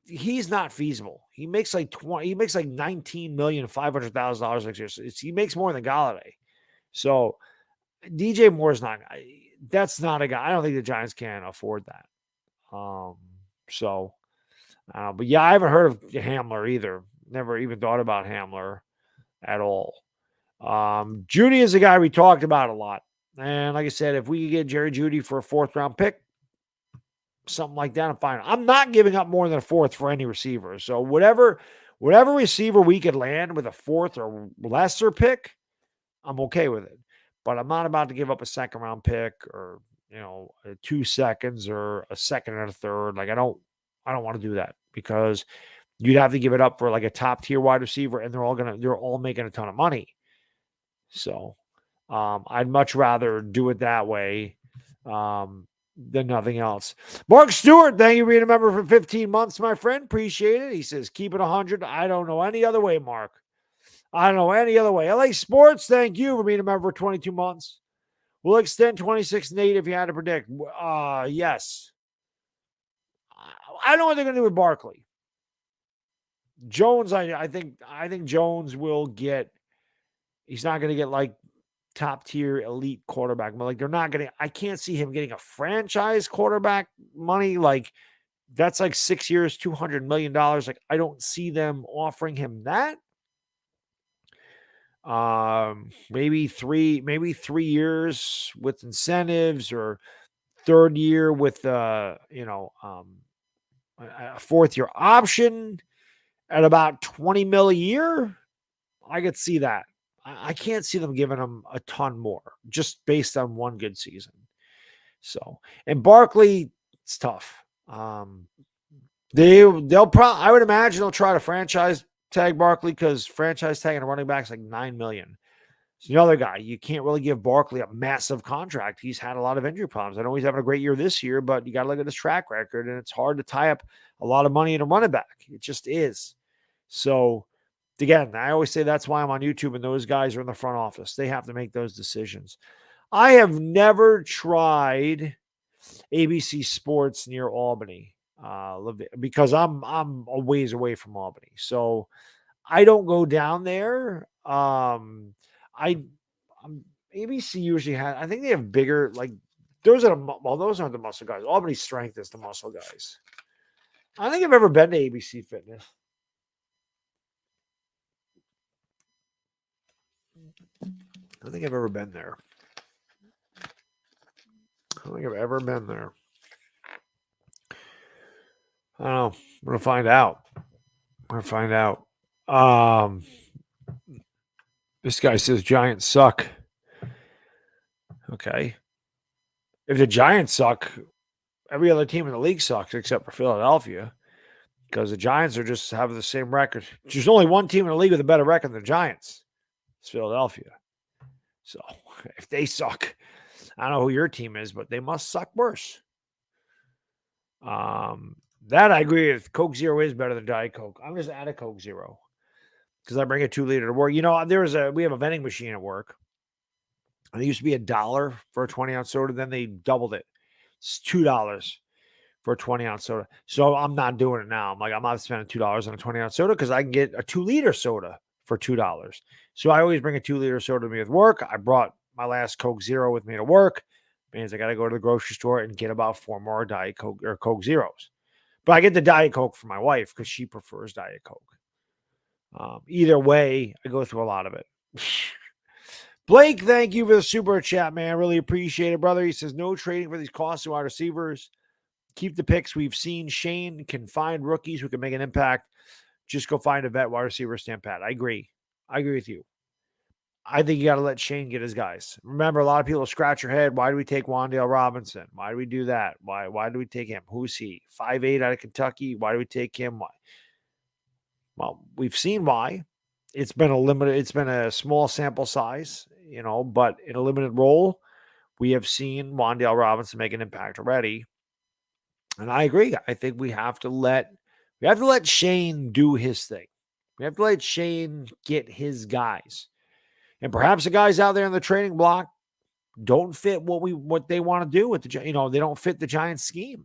he's not feasible. He makes like $19,500,000 next year. So he makes more than Golladay. So DJ Moore is not. That's not a guy. I don't think the Giants can afford that. But yeah, I haven't heard of Hamler either. Never even thought about Hamler at all. Judy is a guy we talked about a lot. And like I said, if we could get Jerry Judy for a 4th round pick, something like that, I'm fine. I'm not giving up more than a 4th for any receiver. So whatever receiver we could land with a 4th or lesser pick, I'm okay with it. But I'm not about to give up a 2nd round pick or 2 seconds or a 2nd and a 3rd. Like I don't want to do that because you'd have to give it up for like a top tier wide receiver, and they're all making a ton of money. So I'd much rather do it that way than nothing else. Mark Stewart, thank you for being a member for 15 months, my friend. Appreciate it. He says, keep it 100. I don't know any other way, Mark. I don't know any other way. LA Sports, thank you for being a member for 22 months. We'll extend 26 and 8 if you had to predict. Yes. I don't know what they're going to do with Barclay. Jones, I think Jones will get. He's not going to get like top tier elite quarterback, but like they're not going to. I can't see him getting a franchise quarterback money. Like that's like 6 years, $200 million. Like I don't see them offering him that. Maybe 3 years with incentives, or 3rd year with a 4th year option at about 20 mil a year. I could see that. I can't see them giving him a ton more just based on one good season. So, and Barkley, it's tough. They'll probably, I would imagine they'll try to franchise tag Barkley because franchise tagging a running back is like $9 million. It's another guy. You can't really give Barkley a massive contract. He's had a lot of injury problems. I know he's having a great year this year, but you got to look at his track record, and it's hard to tie up a lot of money in a running back. It just is. So, again, I always say that's why I'm on YouTube, and those guys are in the front office. They have to make those decisions. I have never tried ABC Sports near Albany because I'm a ways away from Albany. So I don't go down there. ABC usually has, I think they have bigger, like those aren't the muscle guys. Albany's strength is the muscle guys. I don't think I've ever been to ABC Fitness. I don't think I've ever been there. I don't think I've ever been there. I don't know. I'm going to find out. This guy says Giants suck. Okay. If the Giants suck, every other team in the league sucks except for Philadelphia, because the Giants are just having the same record. There's only one team in the league with a better record than the Giants. It's Philadelphia. So if they suck, I don't know who your team is, but they must suck worse. That I agree with. Coke Zero is better than Diet Coke. I'm just add a Coke Zero because I bring a 2-liter to work. We have a vending machine at work. And it used to be $1 for a 20-ounce soda. Then they doubled it. It's $2 for a 20-ounce soda. So I'm not doing it now. I'm not spending $2 on a 20-ounce soda because I can get a 2-liter soda for $2. So I always bring a 2-liter soda to me with work. I brought my last Coke Zero with me to work. Means I got to go to the grocery store and get about 4 more Diet Coke or Coke Zeros. But I get the Diet Coke for my wife because she prefers Diet Coke. Either way, I go through a lot of it. Blake, thank you for the super chat, man. Really appreciate it, brother. He says, no trading for these costly wide receivers. Keep the picks. We've seen Shane can find rookies who can make an impact. Just go find a vet wide receiver, stand pat. I agree. I agree with you. I think you got to let Shane get his guys. Remember, a lot of people scratch your head. Why do we take Wan'Dale Robinson? Why do we do that? Why do we take him? Who's he? 5'8" out of Kentucky. Why do we take him? Why? Well, we've seen why. It's been a small sample size, but in a limited role, we have seen Wan'Dale Robinson make an impact already. And I agree. I think we have to let Shane do his thing. We have to let Shane get his guys. And perhaps the guys out there in the trading block don't fit what they want to do with they don't fit the Giants scheme.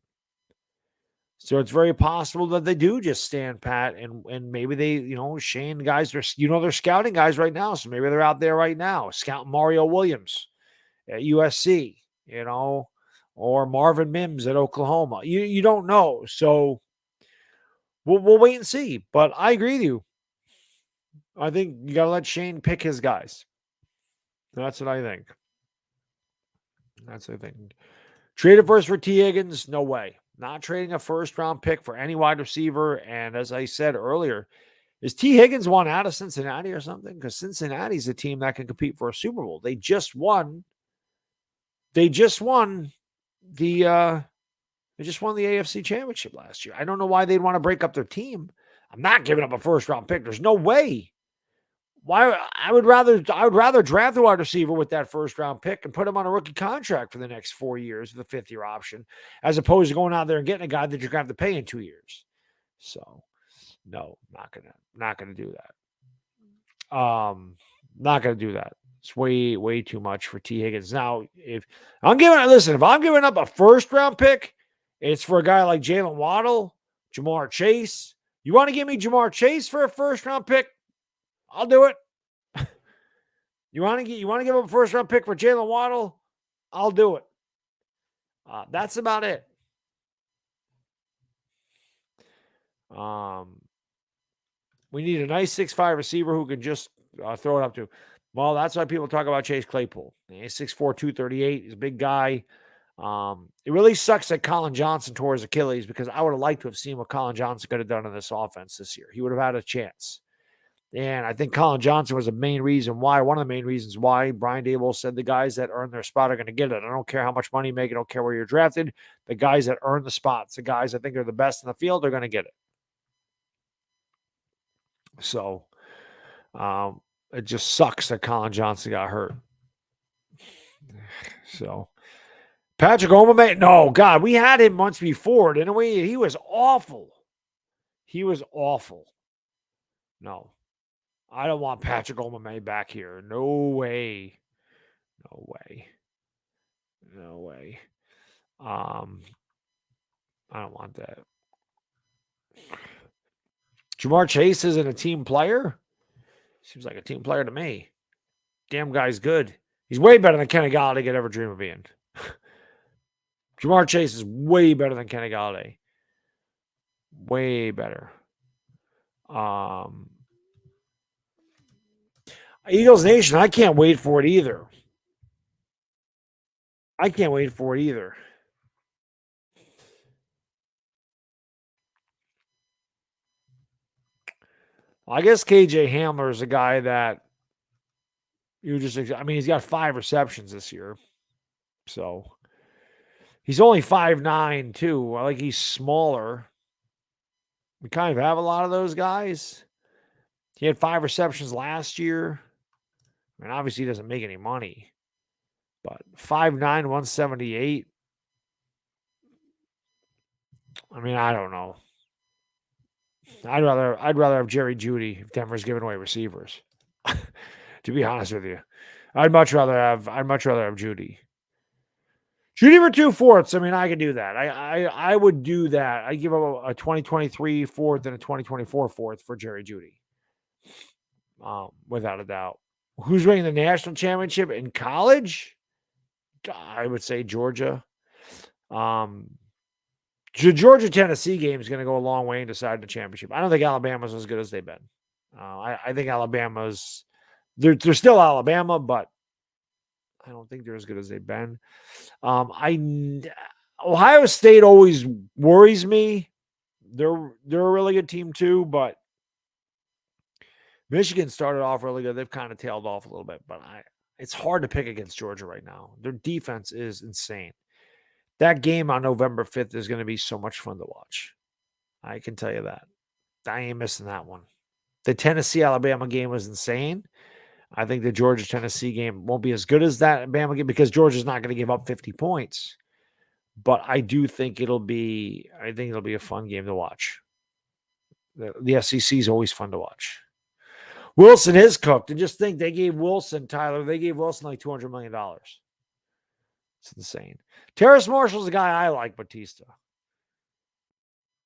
So it's very possible that they do just stand pat and maybe they, Shane guys are, they're scouting guys right now. So maybe they're out there right now scouting Mario Williams at USC, or Marvin Mims at Oklahoma. You don't know. So we'll wait and see. But I agree with you. I think you got to let Shane pick his guys. That's what I think. Traded first for T. Higgins? No way. Not trading a first-round pick for any wide receiver. And as I said earlier, is T. Higgins one out of Cincinnati or something? Because Cincinnati's a team that can compete for a Super Bowl. They just won the AFC Championship last year. I don't know why they'd want to break up their team. I'm not giving up a first-round pick. There's no way. Why? I would rather draft a wide receiver with that first-round pick and put him on a rookie contract for the next 4 years with a fifth-year option, as opposed to going out there and getting a guy that you're going to have to pay in 2 years. So, no, not gonna do that. Not gonna do that. It's way too much for T. Higgins. Now, if I'm giving up a first-round pick, it's for a guy like Jalen Waddle, Jamar Chase. You want to give me Jamar Chase for a first-round pick? I'll do it. You want to give up a first-round pick for Jalen Waddle? I'll do it. That's about it. We need a nice 6'5" receiver who can just throw it up to. Well, that's why people talk about Chase Claypool. He's 6'4", 238. He's a big guy. It really sucks that Colin Johnson tore his Achilles, because I would have liked to have seen what Colin Johnson could have done in this offense this year. He would have had a chance. And I think Colin Johnson was one of the main reasons why Brian Daboll said the guys that earn their spot are going to get it. I don't care how much money you make. I don't care where you're drafted. The guys that earn the spots, the guys I think are the best in the field, are going to get it. So it just sucks that Colin Johnson got hurt. So Patrick Omame, no, God, we had him once before, didn't we? He was awful. No. I don't want Patrick Omame back here. No way. I don't want that. Jamar Chase isn't a team player? Seems like a team player to me. Damn guy's good. He's way better than Kenny Golladay could ever dream of being. Jamar Chase is way better than Kenny Golladay. Way better. Eagles Nation, I can't wait for it either. I guess KJ Hamler is a guy that he's got 5 receptions this year. So he's only 5'9", too. He's smaller. We kind of have a lot of those guys. He had 5 receptions last year. I mean, obviously he doesn't make any money. But 5'9", 178. I mean, I don't know. I'd rather have Jerry Judy if Denver's giving away receivers. To be honest with you, I'd much rather have Judy. Judy for 2 fourths. I mean, I could do that. I would do that. I give up a 2023 fourth and a 2024 fourth for Jerry Judy. Without a doubt. Who's winning the national championship in college? I would say Georgia. The Georgia-Tennessee game is going to go a long way in deciding the championship. I don't think Alabama's as good as they've been. I think Alabama's they're still Alabama, but I don't think they're as good as they've been. Ohio State always worries me. They're a really good team too, but Michigan started off really good. They've kind of tailed off a little bit, but it's hard to pick against Georgia right now. Their defense is insane. That game on November 5th is going to be so much fun to watch. I can tell you that. I ain't missing that one. The Tennessee-Alabama game was insane. I think the Georgia-Tennessee game won't be as good as that Alabama game because Georgia's not going to give up 50 points. But I do think it'll be a fun game to watch. The SEC is always fun to watch. Wilson is cooked. And just think they gave Wilson like $200 million. It's insane. Terrace Marshall's the guy I like, Batista.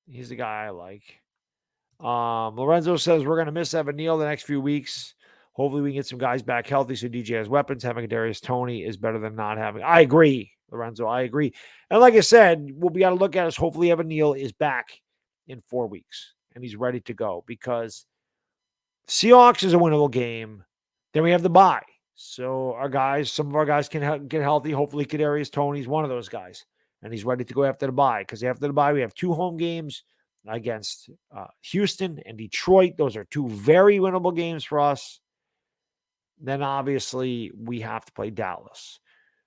He's the guy I like. Lorenzo says we're going to miss Evan Neal the next few weeks. Hopefully we can get some guys back healthy so DJ has weapons. Having Kadarius Toney is better than not having. I agree, Lorenzo. I agree. And like I said, what we got to look at is hopefully Evan Neal is back in 4 weeks and he's ready to go because Seahawks is a winnable game. Then we have the bye. So some of our guys can get healthy. Hopefully Kadarius Toney's one of those guys. And he's ready to go after the bye because after the bye, we have 2 home games against Houston and Detroit. Those are 2 very winnable games for us. Then obviously we have to play Dallas.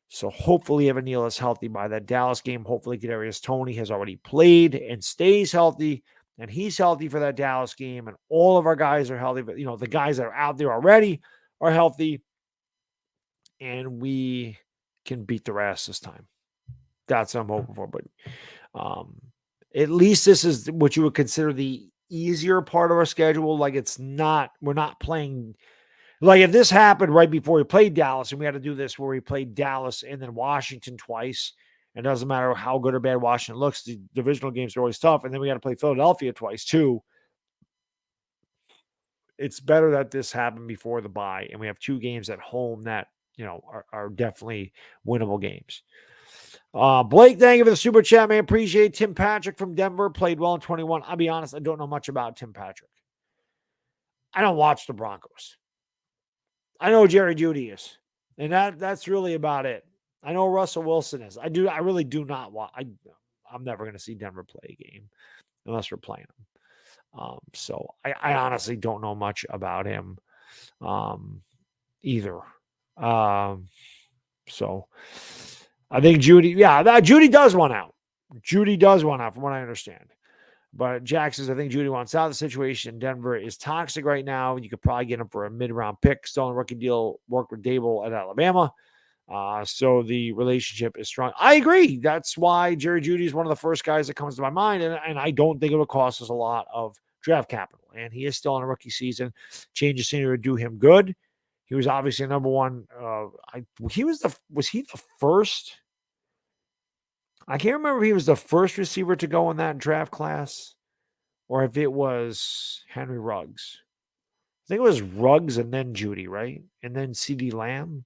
So hopefully Evan Neal is healthy by that Dallas game. Hopefully Kadarius Toney has already played and stays healthy. And he's healthy for that Dallas game. And all of our guys are healthy. But, the guys that are out there already are healthy. And we can beat their ass this time. That's what I'm hoping for. But at least this is what you would consider the easier part of our schedule. Like we're not playing. Like if this happened right before we played Dallas and we had to do this where we played Dallas and then Washington twice, it doesn't matter how good or bad Washington looks. The divisional games are always tough. And then we got to play Philadelphia twice too. It's better that this happened before the bye and we have 2 games at home that, are definitely winnable games. Blake, thank you for the super chat, man. Appreciate Tim Patrick from Denver. Played well in 21. I'll be honest, I don't know much about Tim Patrick. I don't watch the Broncos. I know Jerry Judy is. And that's really about it. I know Russell Wilson is. I really do not watch. I'm never going to see Denver play a game unless we're playing them. So I honestly don't know much about him either. So I think Judy does want out. Judy does want out from what I understand. But Jack says, I think Judy wants out. The situation in Denver is toxic right now. You could probably get him for a mid-round pick. Still on a rookie deal, work with Dable at Alabama. So the relationship is strong. I agree. That's why Jerry Judy is one of the first guys that comes to my mind. And I don't think it would cost us a lot of draft capital. And he is still on a rookie season. Change of scenery would do him good. He was obviously number one. Was he the first? I can't remember if he was the first receiver to go in that draft class or if it was Henry Ruggs. I think it was Ruggs and then Judy, right? And then CeeDee Lamb.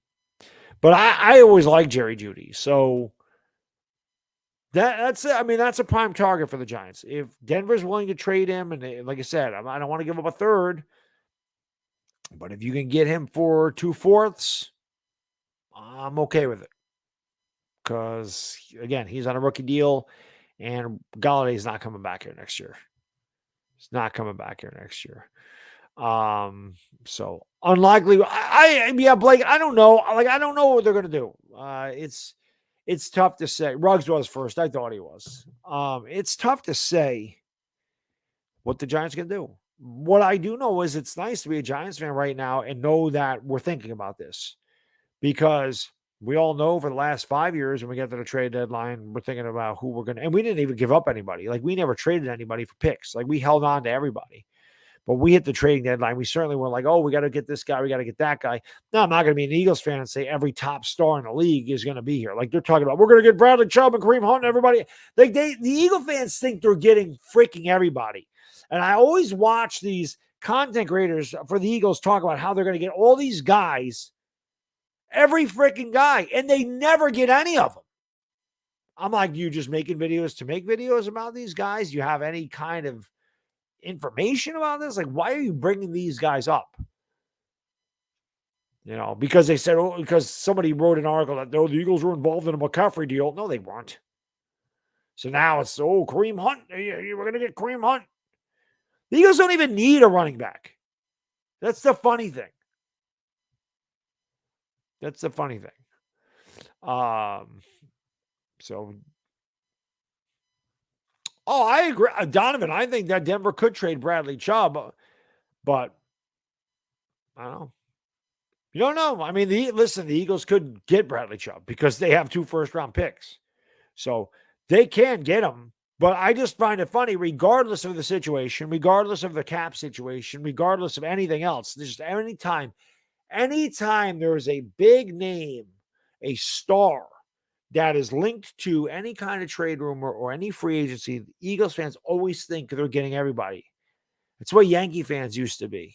But I always liked Jerry Judy. So that's it. I mean, that's a prime target for the Giants. If Denver's willing to trade him, and like I said, I don't want to give up a third, but if you can get him for 2/4, I'm okay with it. Because, again, he's on a rookie deal, and Golladay's not coming back here next year. He's not coming back here next year. So unlikely. Blake, I don't know. I don't know what they're going to do. It's tough to say. Ruggs was first. I thought he was. It's tough to say what the Giants are going to do. What I do know is it's nice to be a Giants fan right now and know that we're thinking about this because we all know for the last 5 years when we get to the trade deadline, we're thinking about who we're going to, and we didn't even give up anybody. Like we never traded anybody for picks. Like we held on to everybody, but we hit the trading deadline. We certainly were like, oh, we got to get this guy. We got to get that guy. No, I'm not going to be an Eagles fan and say every top star in the league is going to be here. Like they're talking about, we're going to get Bradley Chubb and Kareem Hunt and everybody. Like the Eagle fans think they're getting freaking everybody. And I always watch these content creators for the Eagles talk about how they're going to get all these guys, every freaking guy, and they never get any of them. I'm like, you just making videos to make videos about these guys? Do you have any kind of information about this? Like, why are you bringing these guys up? Because they said, because somebody wrote an article that, the Eagles were involved in a McCaffrey deal. No, they weren't. So now it's, Kareem Hunt. We're going to get Kareem Hunt. The Eagles don't even need a running back. That's the funny thing. I agree. Donovan, I think that Denver could trade Bradley Chubb, but I don't know. You don't know. I mean, the Eagles could get Bradley Chubb because they have 2 first-round picks. So they can get him. But I just find it funny, regardless of the situation, regardless of the cap situation, regardless of anything else, just anytime there is a big name, a star that is linked to any kind of trade rumor or any free agency, the Eagles fans always think they're getting everybody. It's what Yankee fans used to be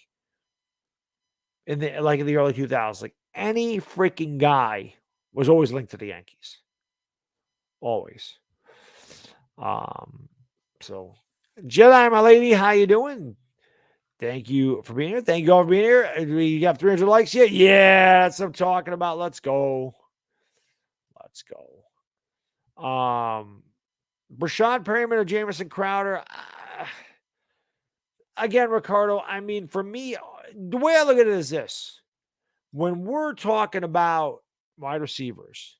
in the early 2000s. Like, any freaking guy was always linked to the Yankees. Always. So Jedi, my lady, how you doing? Thank you for being here. Thank you all for being here. We got 300 likes yet? Yeah, that's what I'm talking about. Let's go. Brashad Perryman or Jamison Crowder? Again, Ricardo, I mean, for me, the way I look at it is this. When we're talking about wide receivers,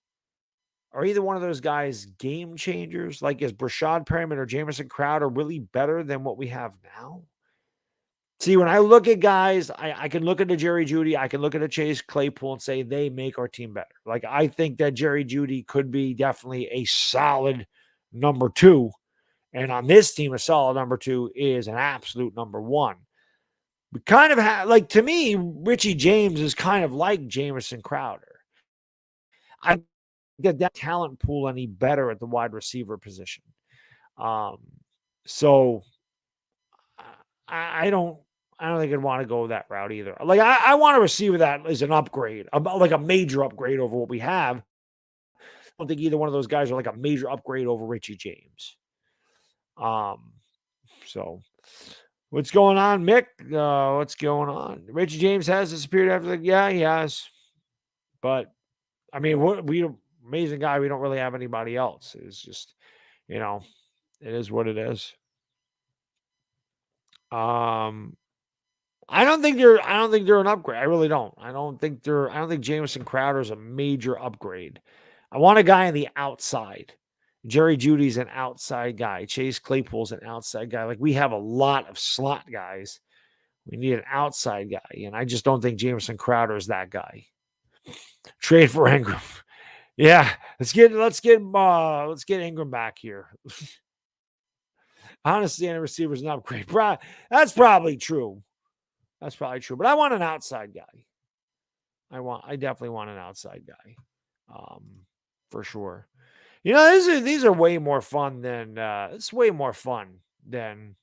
are either one of those guys game changers? Like, is Brashad Perryman or Jamison Crowder really better than what we have now? See, when I look at guys, I can look at a Jerry Judy, I can look at a Chase Claypool and say they make our team better. Like, I think that Jerry Judy could be definitely a solid number 2. And on this team, a solid number 2 is an absolute number 1. We kind of have, to me, Richie James is kind of like Jamison Crowder. I get that talent pool any better at the wide receiver position. So I don't think I'd want to go that route either. Like, I want a receiver that is an upgrade, like a major upgrade over what we have. I don't think either one of those guys are like a major upgrade over Richie James. So what's going on, Mick? What's going on? Richie James has disappeared after he has. But I mean, amazing guy. We don't really have anybody else. It's just, it is what it is. I don't think they're an upgrade. I really don't. I don't think Jamison Crowder is a major upgrade. I want a guy on the outside. Jerry Judy's an outside guy. Chase Claypool's an outside guy. Like, we have a lot of slot guys. We need an outside guy, and I just don't think Jamison Crowder is that guy. Trade for Ingram. Yeah, let's get Ingram back here. Honestly, any receiver's an upgrade. That's probably true. But I want an outside guy. I definitely want an outside guy. For sure. These are way more fun than it's way more fun than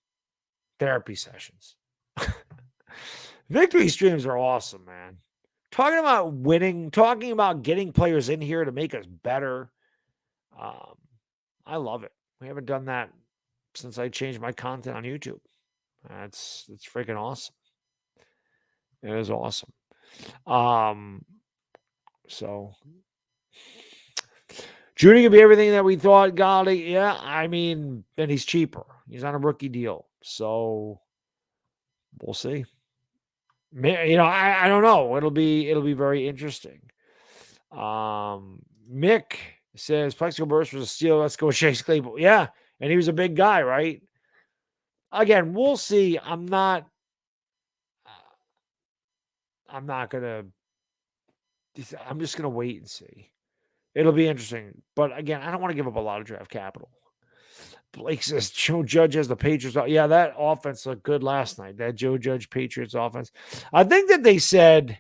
therapy sessions. Victory streams are awesome, man. Talking about winning, talking about getting players in here to make us better. I love it. We haven't done that since I changed my content on YouTube. It's freaking awesome. It is awesome. So Judy could be everything that we thought. Golladay, yeah. I mean, and he's cheaper. He's on a rookie deal, so we'll see. I don't know. It'll be very interesting. Mick says Plexico Burst was a steal. Let's go with Chase Claypool. Yeah, and he was a big guy, right? Again, we'll see. I'm not gonna. I'm just gonna wait and see. It'll be interesting, but again, I don't want to give up a lot of draft capital. Blake says Joe Judge has the Patriots. Yeah, that offense looked good last night. That Joe Judge Patriots offense. I think that they said.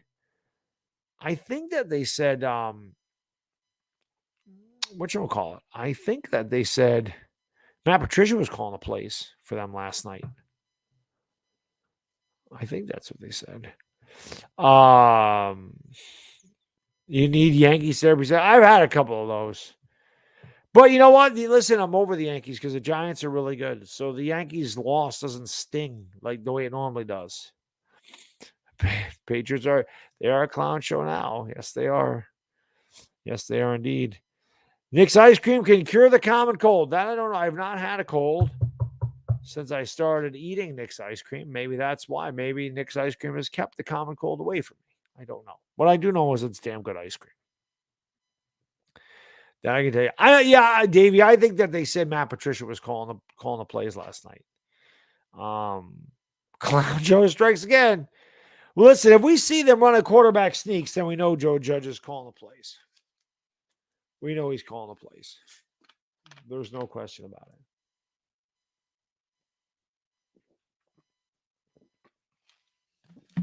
Whatchamacallit? I think that they said Matt Patricia was calling the plays for them last night. I think that's what they said. You need Yankees therapy. I've had a couple of those. But you know what? Listen, I'm over the Yankees because the Giants are really good. So the Yankees' loss doesn't sting like the way it normally does. Patriots are. They are a clown show now. Yes, they are. Yes, they are indeed. Nick's ice cream can cure the common cold. That I don't know. I've not had a cold since I started eating Nick's ice cream. Maybe that's why. Maybe Nick's ice cream has kept the common cold away from me. I don't know. What I do know is it's damn good ice cream. That I can tell you. Davey, I think that they said Matt Patricia was calling the plays last night. Clown Joe strikes again. Well, listen, if we see them run a quarterback sneaks, then we know Joe Judge is calling the plays. We know he's calling the plays. There's no question about it.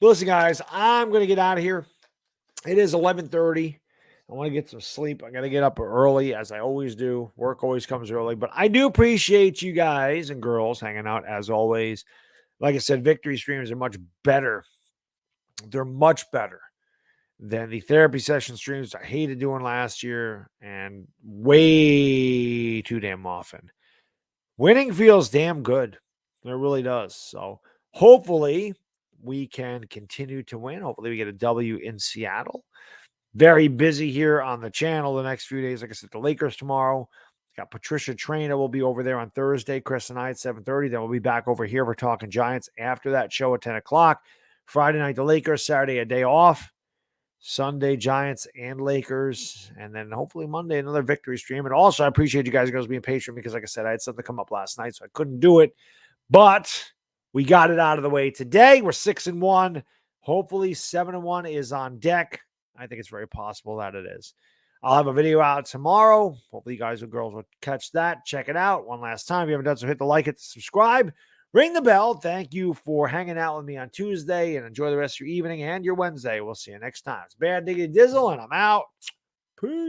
But listen, guys, I'm going to get out of here. It is 11:30. I want to get some sleep. I got to get up early, as I always do. Work always comes early. But I do appreciate you guys and girls hanging out, as always. Like I said, victory streams are much better. They're much better than the therapy session streams I hated doing last year, and way too damn often. Winning feels damn good. It really does. So hopefully we can continue to win. Hopefully we get a W in Seattle. Very busy here on the channel the next few days. Like I said, the Lakers tomorrow. Got Patricia Traina will be over there on Thursday. Chris and I at 7:30. Then we'll be back over here for Talking Giants after that show at 10 o'clock. Friday night, the Lakers. Saturday, a day off. Sunday, Giants and Lakers. And then hopefully Monday, another victory stream. And also, I appreciate you guys being patient because, like I said, I had something come up last night, so I couldn't do it. But we got it out of the way today. We're 6-1. Hopefully 7-1 is on deck. I think it's very possible that it is. I'll have a video out tomorrow. Hopefully you guys and girls will catch that. Check it out. One last time. If you haven't done so, hit the like, hit the subscribe. Ring the bell. Thank you for hanging out with me on Tuesday, and enjoy the rest of your evening and your Wednesday. We'll see you next time. It's Bad Diggy Dizzle, and I'm out. Peace.